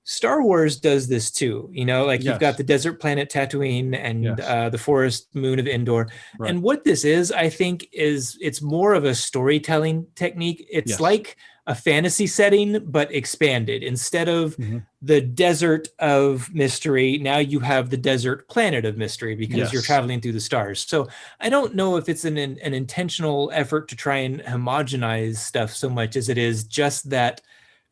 Star Wars does this too, you know, like you've got the desert planet Tatooine and the forest moon of Endor. Right. And what this is, I think, is it's more of a storytelling technique. It's like a fantasy setting, but expanded. Instead of the desert of mystery, now you have the desert planet of mystery, because you're traveling through the stars. So I don't know if it's an intentional effort to try and homogenize stuff so much as it is just that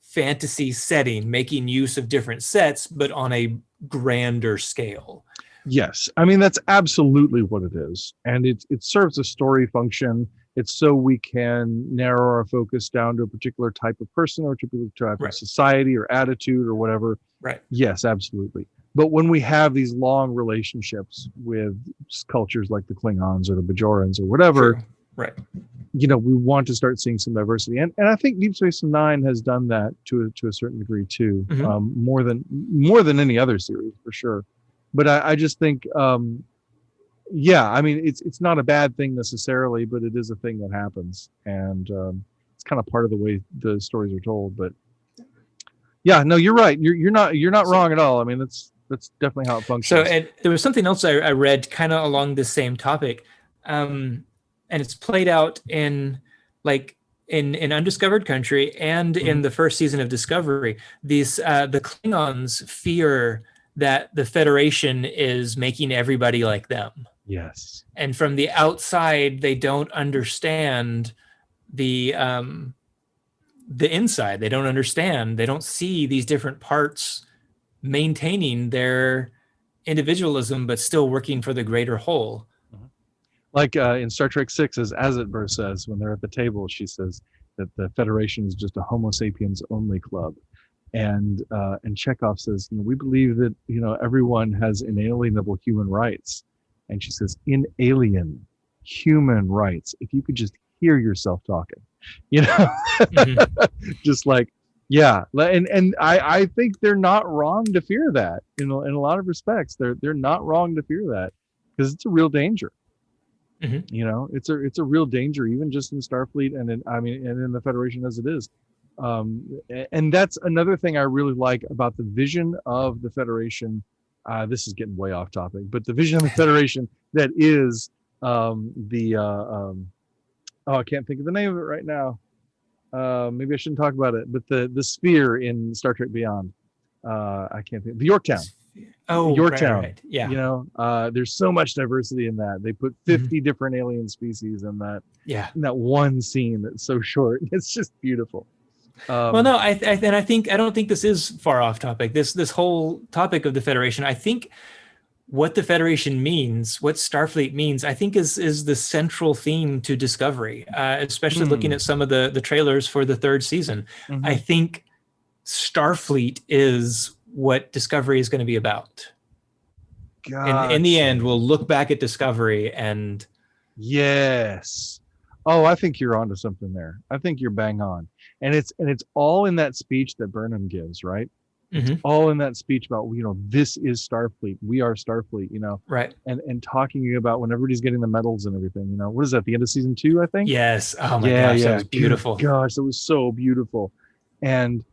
fantasy setting, making use of different sets, but on a grander scale. Yes. I mean, that's absolutely what it is. And it serves a story function. It's so we can narrow our focus down to a particular type of person or a particular type of society or attitude or whatever. Right. Yes, absolutely. But when we have these long relationships with cultures like the Klingons or the Bajorans or whatever, you know, we want to start seeing some diversity. And I think Deep Space Nine has done that to a certain degree too, more than any other series for sure. But I just think, I mean, it's not a bad thing necessarily, but it is a thing that happens, and it's kind of part of the way the stories are told. But yeah, no, you're right. You're not wrong at all. I mean, that's definitely how it functions. So, and there was something else I read kind of along the same topic, and it's played out in Undiscovered Country and in the first season of Discovery. These the Klingons fear that the Federation is making everybody like them. Yes. And from the outside, they don't understand the inside. They don't understand. They don't see these different parts maintaining their individualism, but still working for the greater whole. Like in Star Trek 6, as Azitber says, when they're at the table, she says that the Federation is just a Homo sapiens only club. And Chekhov says, you know, we believe that, you know, everyone has inalienable human rights. And she says, in Alien, human rights, if you could just hear yourself talking, just like, yeah. And I think they're not wrong to fear that. In a lot of respects, they're not wrong to fear that, because it's a real danger. It's a real danger, even just in Starfleet and in the Federation as it is. And that's another thing I really like about the vision of the Federation. This is getting way off topic, but the vision of the Federation that is I can't think of the name of it right now. Maybe I shouldn't talk about it, but the sphere in Star Trek Beyond. I can't think. The Yorktown. Oh, Yorktown. Right. Yeah. There's so much diversity in that. They put 50 different alien species in that. Yeah. In that one scene that's so short. It's just beautiful. Well, no, I don't think this is far off topic. This whole topic of the Federation, I think what the Federation means, what Starfleet means, I think is the central theme to Discovery, especially looking at some of the trailers for the third season. I think Starfleet is what Discovery is going to be about. In the end, we'll look back at Discovery and... Yes. Oh, I think you're onto something there. I think you're bang on. And it's all in that speech that Burnham gives, right? It's all in that speech about, this is Starfleet. We are Starfleet, Right. And talking about when everybody's getting the medals and everything, what is that, the end of season 2, I think? Yes. Oh my gosh, that was beautiful. Gosh, that was so beautiful. And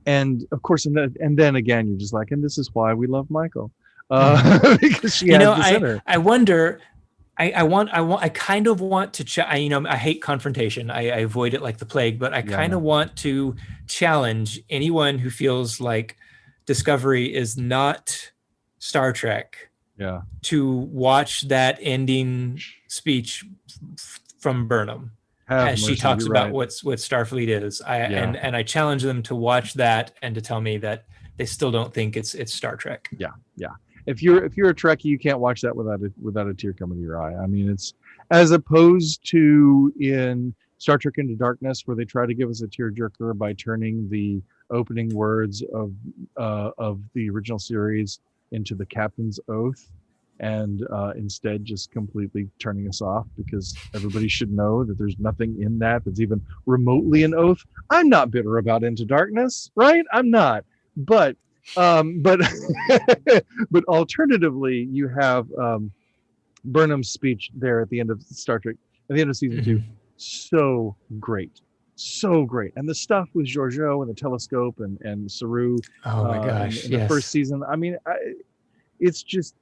of course, and then again, you're just like, and this is why we love Michael. Because she has the center. I wonder... I kind of want to I hate confrontation. I avoid it like the plague, but I kind of want to challenge anyone who feels like Discovery is not Star Trek. Yeah. To watch that ending speech from Burnham as she talks about what Starfleet is. And I challenge them to watch that and to tell me that they still don't think it's Star Trek. Yeah. Yeah. If you're a Trekkie, you can't watch that without a tear coming to your eye. I mean, it's as opposed to in Star Trek Into Darkness, where they try to give us a tearjerker by turning the opening words of the original series into the captain's oath, and instead just completely turning us off because everybody should know that there's nothing in that that's even remotely an oath. I'm not bitter about Into Darkness, right? I'm not, but alternatively, you have Burnham's speech there at the end of Star Trek, at the end of season 2. So great, and the stuff with Georgiou and the telescope and Saru. Oh my gosh! In the first season, I mean, it's just,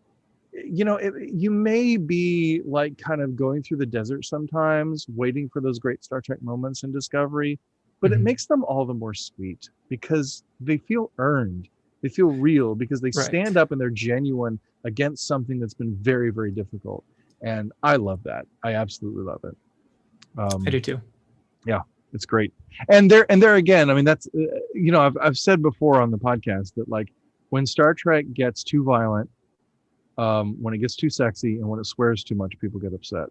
you may be like kind of going through the desert sometimes, waiting for those great Star Trek moments in Discovery, but it makes them all the more sweet because they feel earned. They feel real because they stand up and they're genuine against something that's been very, very difficult. And I love that. I absolutely love it. I do too. Yeah, it's great. And there again, I mean, that's, I've said before on the podcast that like when Star Trek gets too violent, when it gets too sexy, and when it swears too much, people get upset.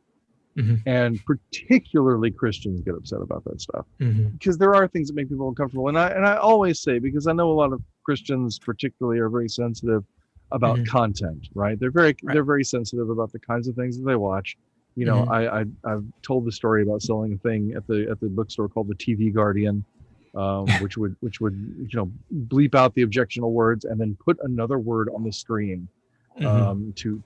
And particularly Christians get upset about that stuff because there are things that make people uncomfortable. And I always say, because I know a lot of Christians particularly are very sensitive about content, right? They're very sensitive about the kinds of things that they watch. I've told the story about selling a thing at the bookstore called the TV Guardian, which would bleep out the objectionable words and then put another word on the screen to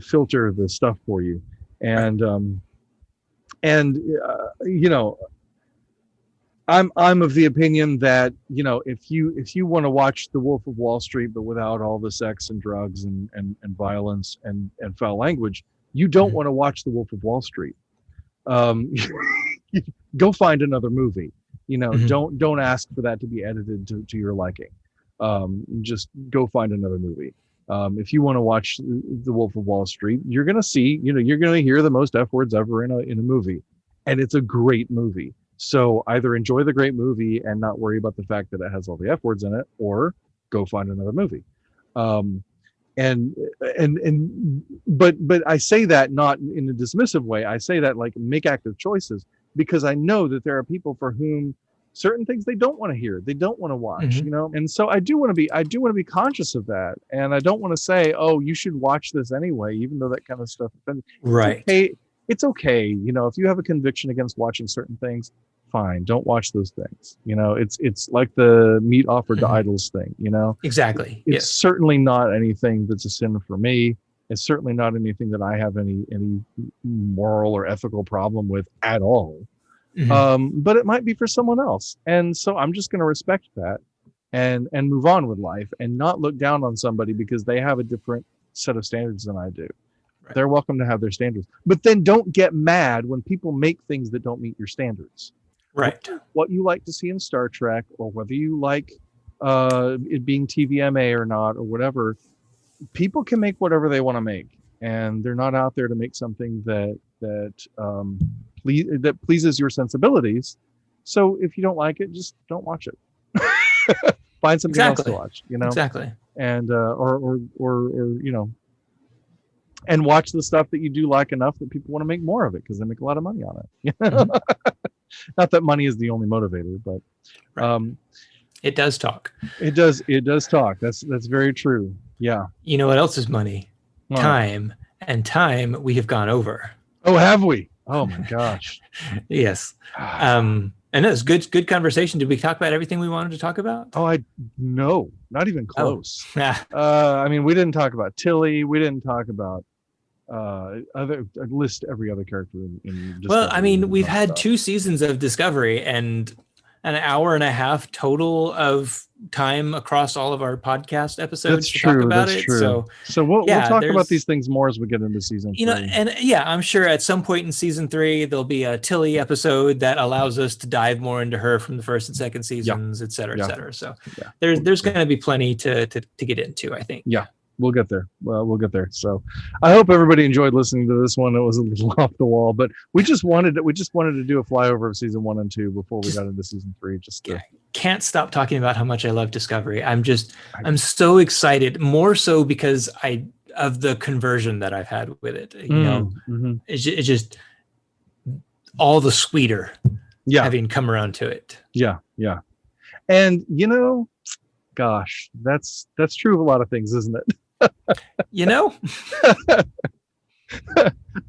filter the stuff for you. And I'm of the opinion that, if you want to watch The Wolf of Wall Street, but without all the sex and drugs and violence and foul language, you don't want to watch The Wolf of Wall Street. Go find another movie. Don't ask for that to be edited to your liking. Just go find another movie. If you want to watch The Wolf of Wall Street, you're going to see, you're going to hear the most F words ever in a movie, and it's a great movie. So either enjoy the great movie and not worry about the fact that it has all the F words in it, or go find another movie. But I say that not in a dismissive way. I say that like make active choices, because I know that there are people for whom certain things they don't want to hear, they don't want to watch, Mhm. you know. And so I do want to be conscious of that, and I don't want to say, oh, you should watch this anyway, even though that kind of stuff offends. Right. It's okay, you know, if you have a conviction against watching certain things, fine, don't watch those things, you know. It's like the meat offered to Mhm. idols thing, you know. Exactly. It's Yes. certainly not anything that's a sin for me. It's certainly not anything that I have any moral or ethical problem with at all. Mhm. But it might be for someone else, and so I'm just going to respect that and move on with life and not look down on somebody because they have a different set of standards than I do. Right. They're welcome to have their standards, but then don't get mad when people make things that don't meet your standards. Right. What you like to see in Star Trek, or whether you like it being TVMA or not, or whatever, people can make whatever they want to make, and they're not out there to make something that pleases your sensibilities. So if you don't like it, just don't watch it. Find something else to watch, you know. Exactly. And or you know, and watch the stuff that you do like enough that people want to make more of it because they make a lot of money on it. Mhm. Not that money is the only motivator, but Right. It does talk. It does talk. That's very true. Yeah. You know what else is money? Wow. Time. And time we have gone over. Oh, have we? Oh my gosh. Yes. And it was good conversation. Did we talk about everything we wanted to talk about? Oh, no, not even close. Oh. I mean, we didn't talk about Tilly. We didn't talk about list every other character in Discovery. Well, I mean, we've had 2 seasons of Discovery and an hour and a half total of time across all of our podcast episodes to talk about it. True. So we'll talk about these things more as we get into season 3. You know, and yeah, I'm sure at some point in season 3 there'll be a Tilly episode that allows us to dive more into her from the first and second seasons, et cetera, et cetera. So there's going to be plenty to get into, I think. Yeah. We'll get there. Well, we'll get there. So I hope everybody enjoyed listening to this one. It was a little off the wall, but we just wanted to do a flyover of season 1 and 2 before we got into season 3. Can't stop talking about how much I love Discovery. I'm so excited, more so because of the conversion that I've had with it. You know, it's just all the sweeter having come around to it. Yeah. Yeah. And you know, gosh, that's true of a lot of things, isn't it? You know, I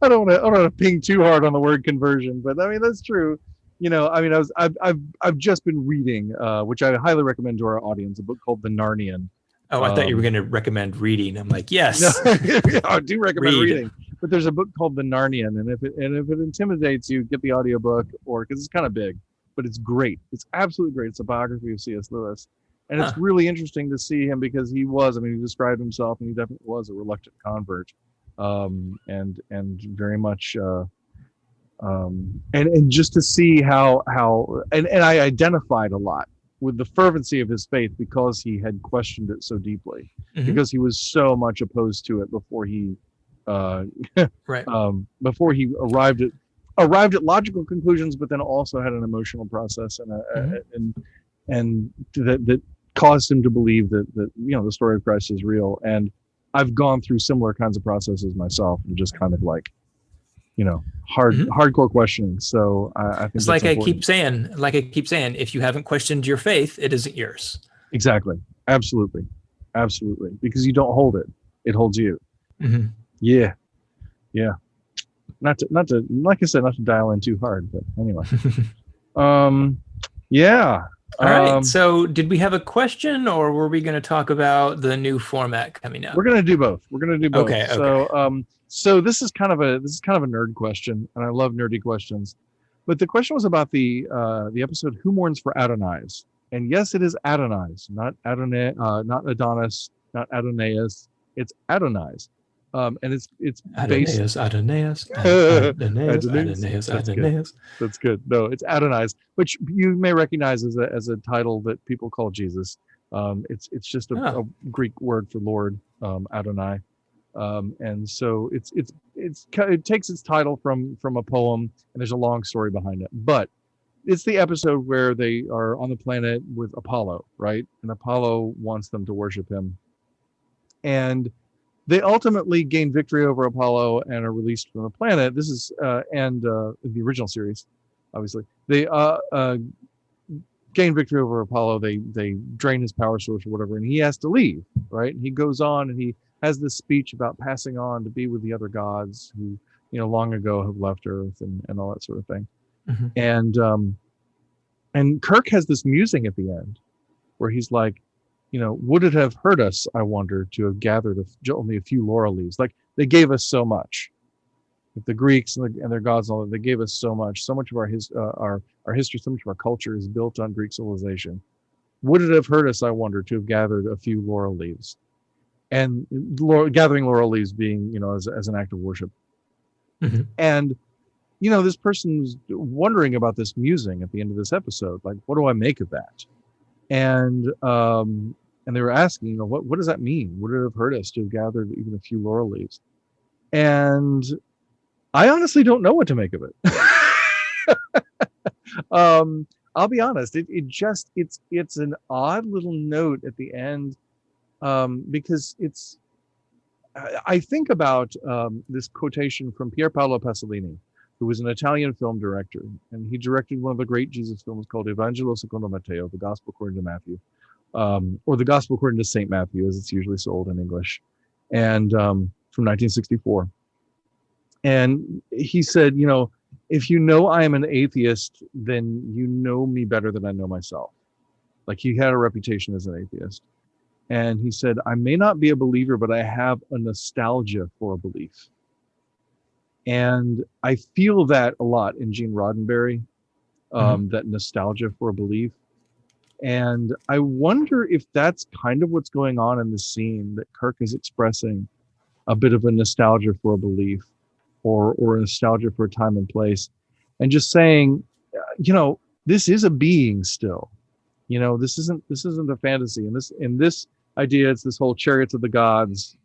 don't want to ping too hard on the word conversion, but I mean that's true. You know, I mean, I've just been reading, which I highly recommend to our audience, a book called The Narnian. Oh, I thought you were going to recommend reading. I'm like, yes, no, yeah, I do recommend reading. But there's a book called The Narnian, and if it intimidates you, get the audiobook, or because it's kind of big, but it's great. It's absolutely great. It's a biography of C.S. Lewis. And it's really interesting to see him because he described himself, and he definitely was a reluctant convert, and very much, and just to see how I identified a lot with the fervency of his faith because he had questioned it so deeply, because he was so much opposed to it before he, before he arrived at logical conclusions, but then also had an emotional process and that caused him to believe that you know the story of Christ is real. And I've gone through similar kinds of processes myself, and just kind of like, you know, hardcore questioning. So I think it's like I keep saying, if you haven't questioned your faith, it isn't yours. Exactly. Absolutely. Because you don't hold it; it holds you. Yeah. Not to like I said, not to dial in too hard, but anyway. Yeah. All right. So did we have a question, or were we going to talk about the new format coming up? We're going to do both. Okay. So this is kind of a nerd question, and I love nerdy questions. But the question was about the episode "Who Mourns for Adonais?" And yes, it is Adonais, not Adonai, not Adonis, not Adonais. It's Adonais. And it's based Adonais. That's good. No, it's Adonais, which you may recognize as a title that people call Jesus. It's just a Greek word for Lord, Adonai. And so it takes its title from a poem, and there's a long story behind it. But it's the episode where they are on the planet with Apollo, right? And Apollo wants them to worship him. And they ultimately gain victory over Apollo and are released from the planet. This is in the original series, obviously. They gain victory over Apollo. They drain his power source or whatever, and he has to leave, right? And he goes on and he has this speech about passing on to be with the other gods who, long ago have left Earth and all that sort of thing. And Kirk has this musing at the end where he's like, would it have hurt us, I wonder, to have gathered only a few laurel leaves? Like, they gave us so much. Like the Greeks and their gods and all that, they gave us so much. So much of our history, so much of our culture is built on Greek civilization. Would it have hurt us, I wonder, to have gathered a few laurel leaves? And gathering laurel leaves being, as an act of worship. And, this person's wondering about this musing at the end of this episode. Like, what do I make of that? And they were asking, what does that mean? Would it have hurt us to have gathered even a few laurel leaves? And I honestly don't know what to make of it. I'll be honest. It's an odd little note at the end, because I think about this quotation from Pier Paolo Pasolini, who was an Italian film director, and he directed one of the great Jesus films called Evangelo secondo Matteo, the Gospel according to Matthew, or the Gospel according to Saint Matthew, as it's usually sold in English, and from 1964. And he said, if you know I am an atheist, then you know me better than I know myself. Like, he had a reputation as an atheist. And he said, I may not be a believer, but I have a nostalgia for a belief. And I feel that a lot in Gene Roddenberry, that nostalgia for a belief. And I wonder if that's kind of what's going on in the scene, that Kirk is expressing a bit of a nostalgia for a belief, or a nostalgia for a time and place, and just saying, this is a being still. This isn't a fantasy. And this idea, it's this whole chariots of the gods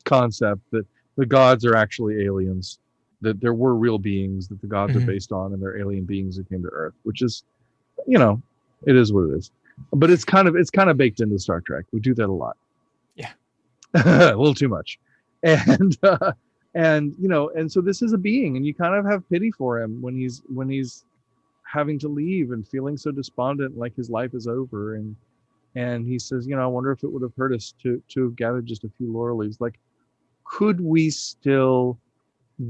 concept, that the gods are actually aliens, that there were real beings that the gods are based on, and they're alien beings who came to Earth, which is, it is what it is. But it's kind of baked into Star Trek. We do that a lot. Yeah. A little too much. And so this is a being, and you kind of have pity for him when he's having to leave and feeling so despondent, like his life is over. And he says, I wonder if it would have hurt us to have gathered just a few laurel leaves. Like, could we still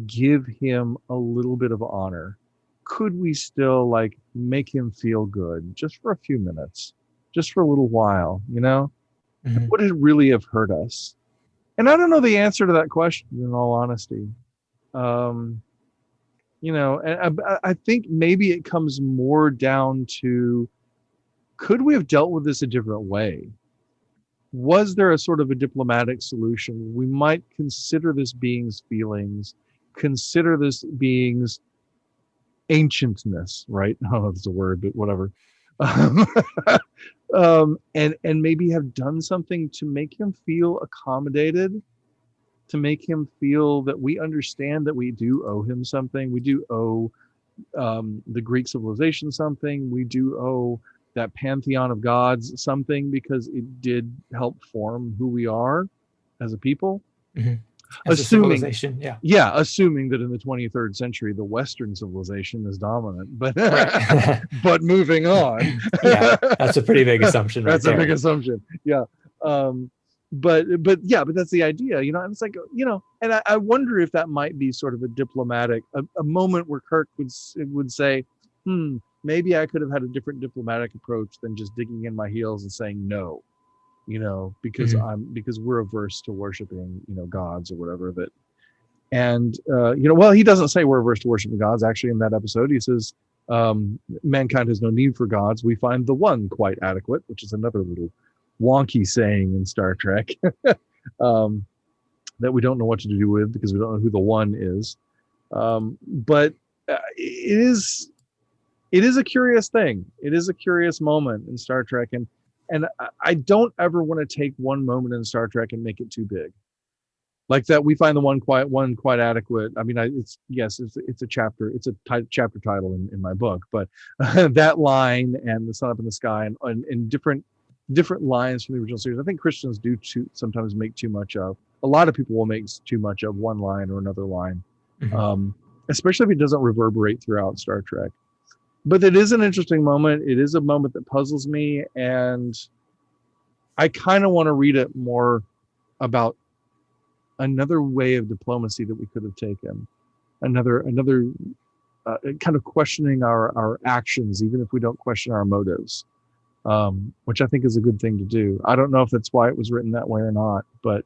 give him a little bit of honor? Could we still make him feel good just for a few minutes, just for a little while, Would it really have hurt us? And I don't know the answer to that question, in all honesty. And I think maybe it comes more down to, could we have dealt with this a different way? Was there a sort of a diplomatic solution? We might consider this being's feelings, consider this being's ancientness, right? I don't know if it's a word, but whatever. And maybe have done something to make him feel accommodated, to make him feel that we understand that we do owe him something. We do owe the Greek civilization something. We do owe that pantheon of gods something, because it did help form who we are as a people. Assuming that in the 23rd century the Western civilization is dominant, but but moving on. Yeah, that's a pretty big assumption. That's a big assumption. Yeah. But that's the idea, and it's like, and I wonder if that might be sort of a diplomatic, a moment where Kirk would say, maybe I could have had a different diplomatic approach than just digging in my heels and saying no, because because we're averse to worshiping, gods or whatever. That, and well, he doesn't say we're averse to worshiping gods. Actually, in that episode, he says, mankind has no need for gods. We find the one quite adequate, which is another little wonky saying in Star Trek that we don't know what to do with, because we don't know who the one is. But it is a curious thing. It is a curious moment in Star Trek, and I don't ever want to take one moment in Star Trek and make it too big. Like that, we find the one quite adequate. I mean, it's a chapter. It's a chapter title in my book, but that line and the sun up in the sky and different lines from the original series, I think Christians do sometimes make too much of. A lot of people will make too much of one line or another line, especially if it doesn't reverberate throughout Star Trek. But it is an interesting moment. It is a moment that puzzles me, and I kind of want to read it more about another way of diplomacy that we could have taken, another kind of questioning our actions, even if we don't question our motives, which I think is a good thing to do. I don't know if that's why it was written that way or not, but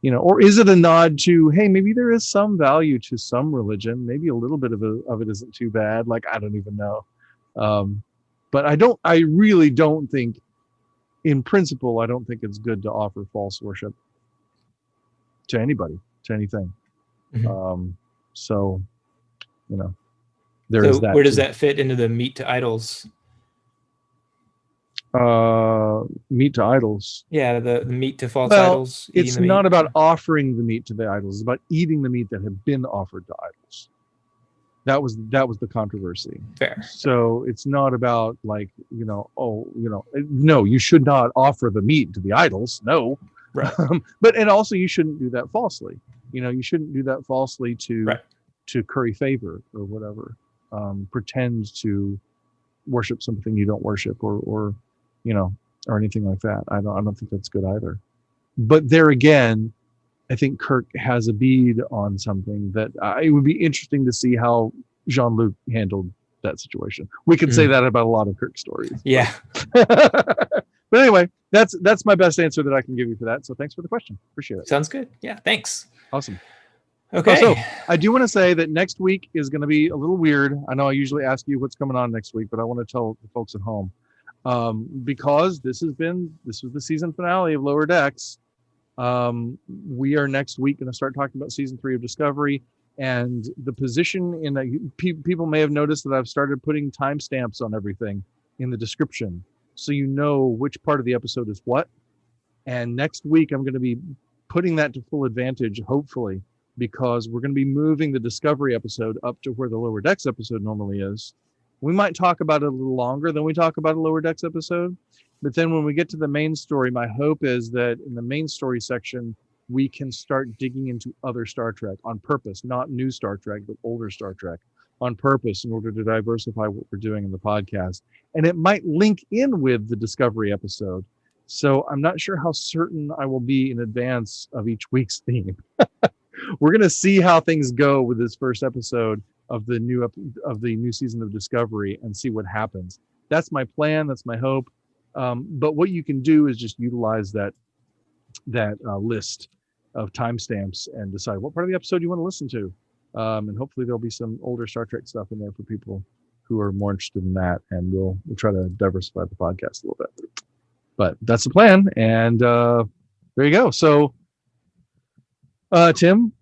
or is it a nod to, hey, maybe there is some value to some religion, maybe a little bit of it isn't too bad. Like, I don't even know. But I really don't think, in principle, I don't think it's good to offer false worship to anybody, to anything. Mm-hmm. So there is that. Where does that fit into the meat to idols? Meat to idols. Yeah, the meat to false idols. It's not about offering the meat to the idols. It's about eating the meat that had been offered to idols. That was the controversy. Fair. So it's not about like, no, you should not offer the meat to the idols. No. Right. And also you shouldn't do that falsely. You shouldn't do that falsely to curry favor or whatever. Pretend to worship something you don't worship or anything like that. I don't think that's good either. But there again, I think Kirk has a bead on something that it would be interesting to see how Jean-Luc handled that situation. We could say that about a lot of Kirk stories. Yeah. But anyway, that's my best answer that I can give you for that. So thanks for the question. Appreciate it. Sounds good. Yeah, thanks. Awesome. Okay. So I do want to say that next week is going to be a little weird. I know I usually ask you what's coming on next week, but I want to tell the folks at home, because this was the season finale of Lower Decks. We are next week going to start talking about season 3 of Discovery, and the position in people may have noticed that I've started putting timestamps on everything in the description, so you know which part of the episode is what. And next week I'm going to be putting that to full advantage, hopefully, because we're going to be moving the Discovery episode up to where the Lower Decks episode normally is. We might talk about it a little longer than we talk about a Lower Decks episode. But then when we get to the main story, my hope is that in the main story section, we can start digging into other Star Trek on purpose, not new Star Trek, but older Star Trek on purpose in order to diversify what we're doing in the podcast. And it might link in with the Discovery episode. So I'm not sure how certain I will be in advance of each week's theme. We're going to see how things go with this first episode of the new season of Discovery and see what happens. That's my plan. That's my hope. But what you can do is just utilize that list of timestamps and decide what part of the episode you want to listen to. And hopefully there'll be some older Star Trek stuff in there for people who are more interested in that. And we'll try to diversify the podcast a little bit. But that's the plan. And there you go. So, Tim,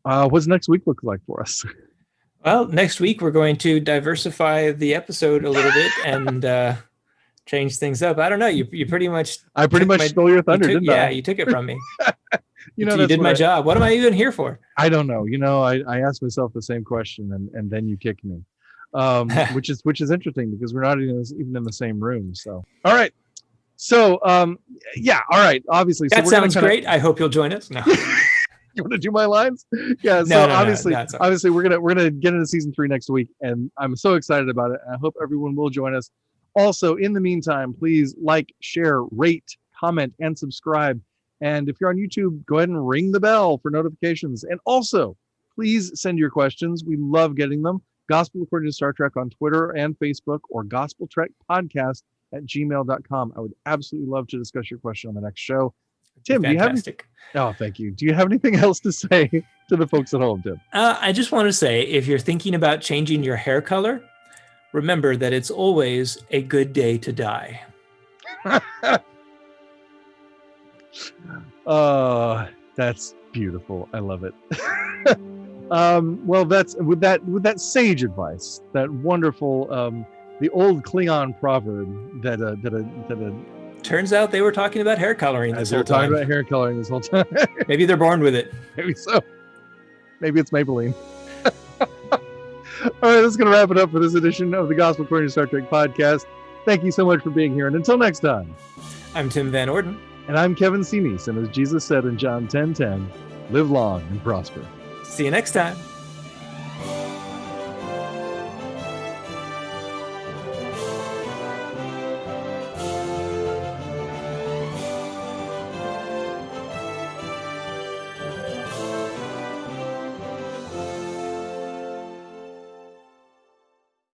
what's next week look like for us? Well, next week we're going to diversify the episode a little bit and change things up. I don't know. You pretty much. I pretty much stole your thunder, didn't I? Yeah, you took it from me. You did my job. What am I even here for? I don't know. I asked myself the same question, and then you kicked me, which is interesting because we're not even in the same room. So, all right. So, yeah. All right. Obviously, that sounds great. I hope you'll join us. No. You want to do my lines? Yeah. So obviously, we're gonna get into season 3 next week, and I'm so excited about it. And I hope everyone will join us. Also, in the meantime, please like, share, rate, comment, and subscribe. And if you're on YouTube, go ahead and ring the bell for notifications. And also, please send your questions. We love getting them. Gospel According to Star Trek on Twitter and Facebook, or gospeltrekpodcast@gmail.com. I would absolutely love to discuss your question on the next show. Tim, fantastic. Thank you. Do you have anything else to say to the folks at home, Tim? I just want to say, if you're thinking about changing your hair color, remember that it's always a good day to die. That's beautiful. I love it. Well, that's with that sage advice, that wonderful, the old Klingon proverb that turns out they were talking about hair coloring this whole time. Talking about hair coloring this whole time. Maybe they're born with it. Maybe so. Maybe it's Maybelline. All right, that's going to wrap it up for this edition of the Gospel According to Star Trek podcast. Thank you so much for being here. And until next time, I'm Tim Van Orden. And I'm Kevin Seamies. And as Jesus said in John 10:10, live long and prosper. See you next time.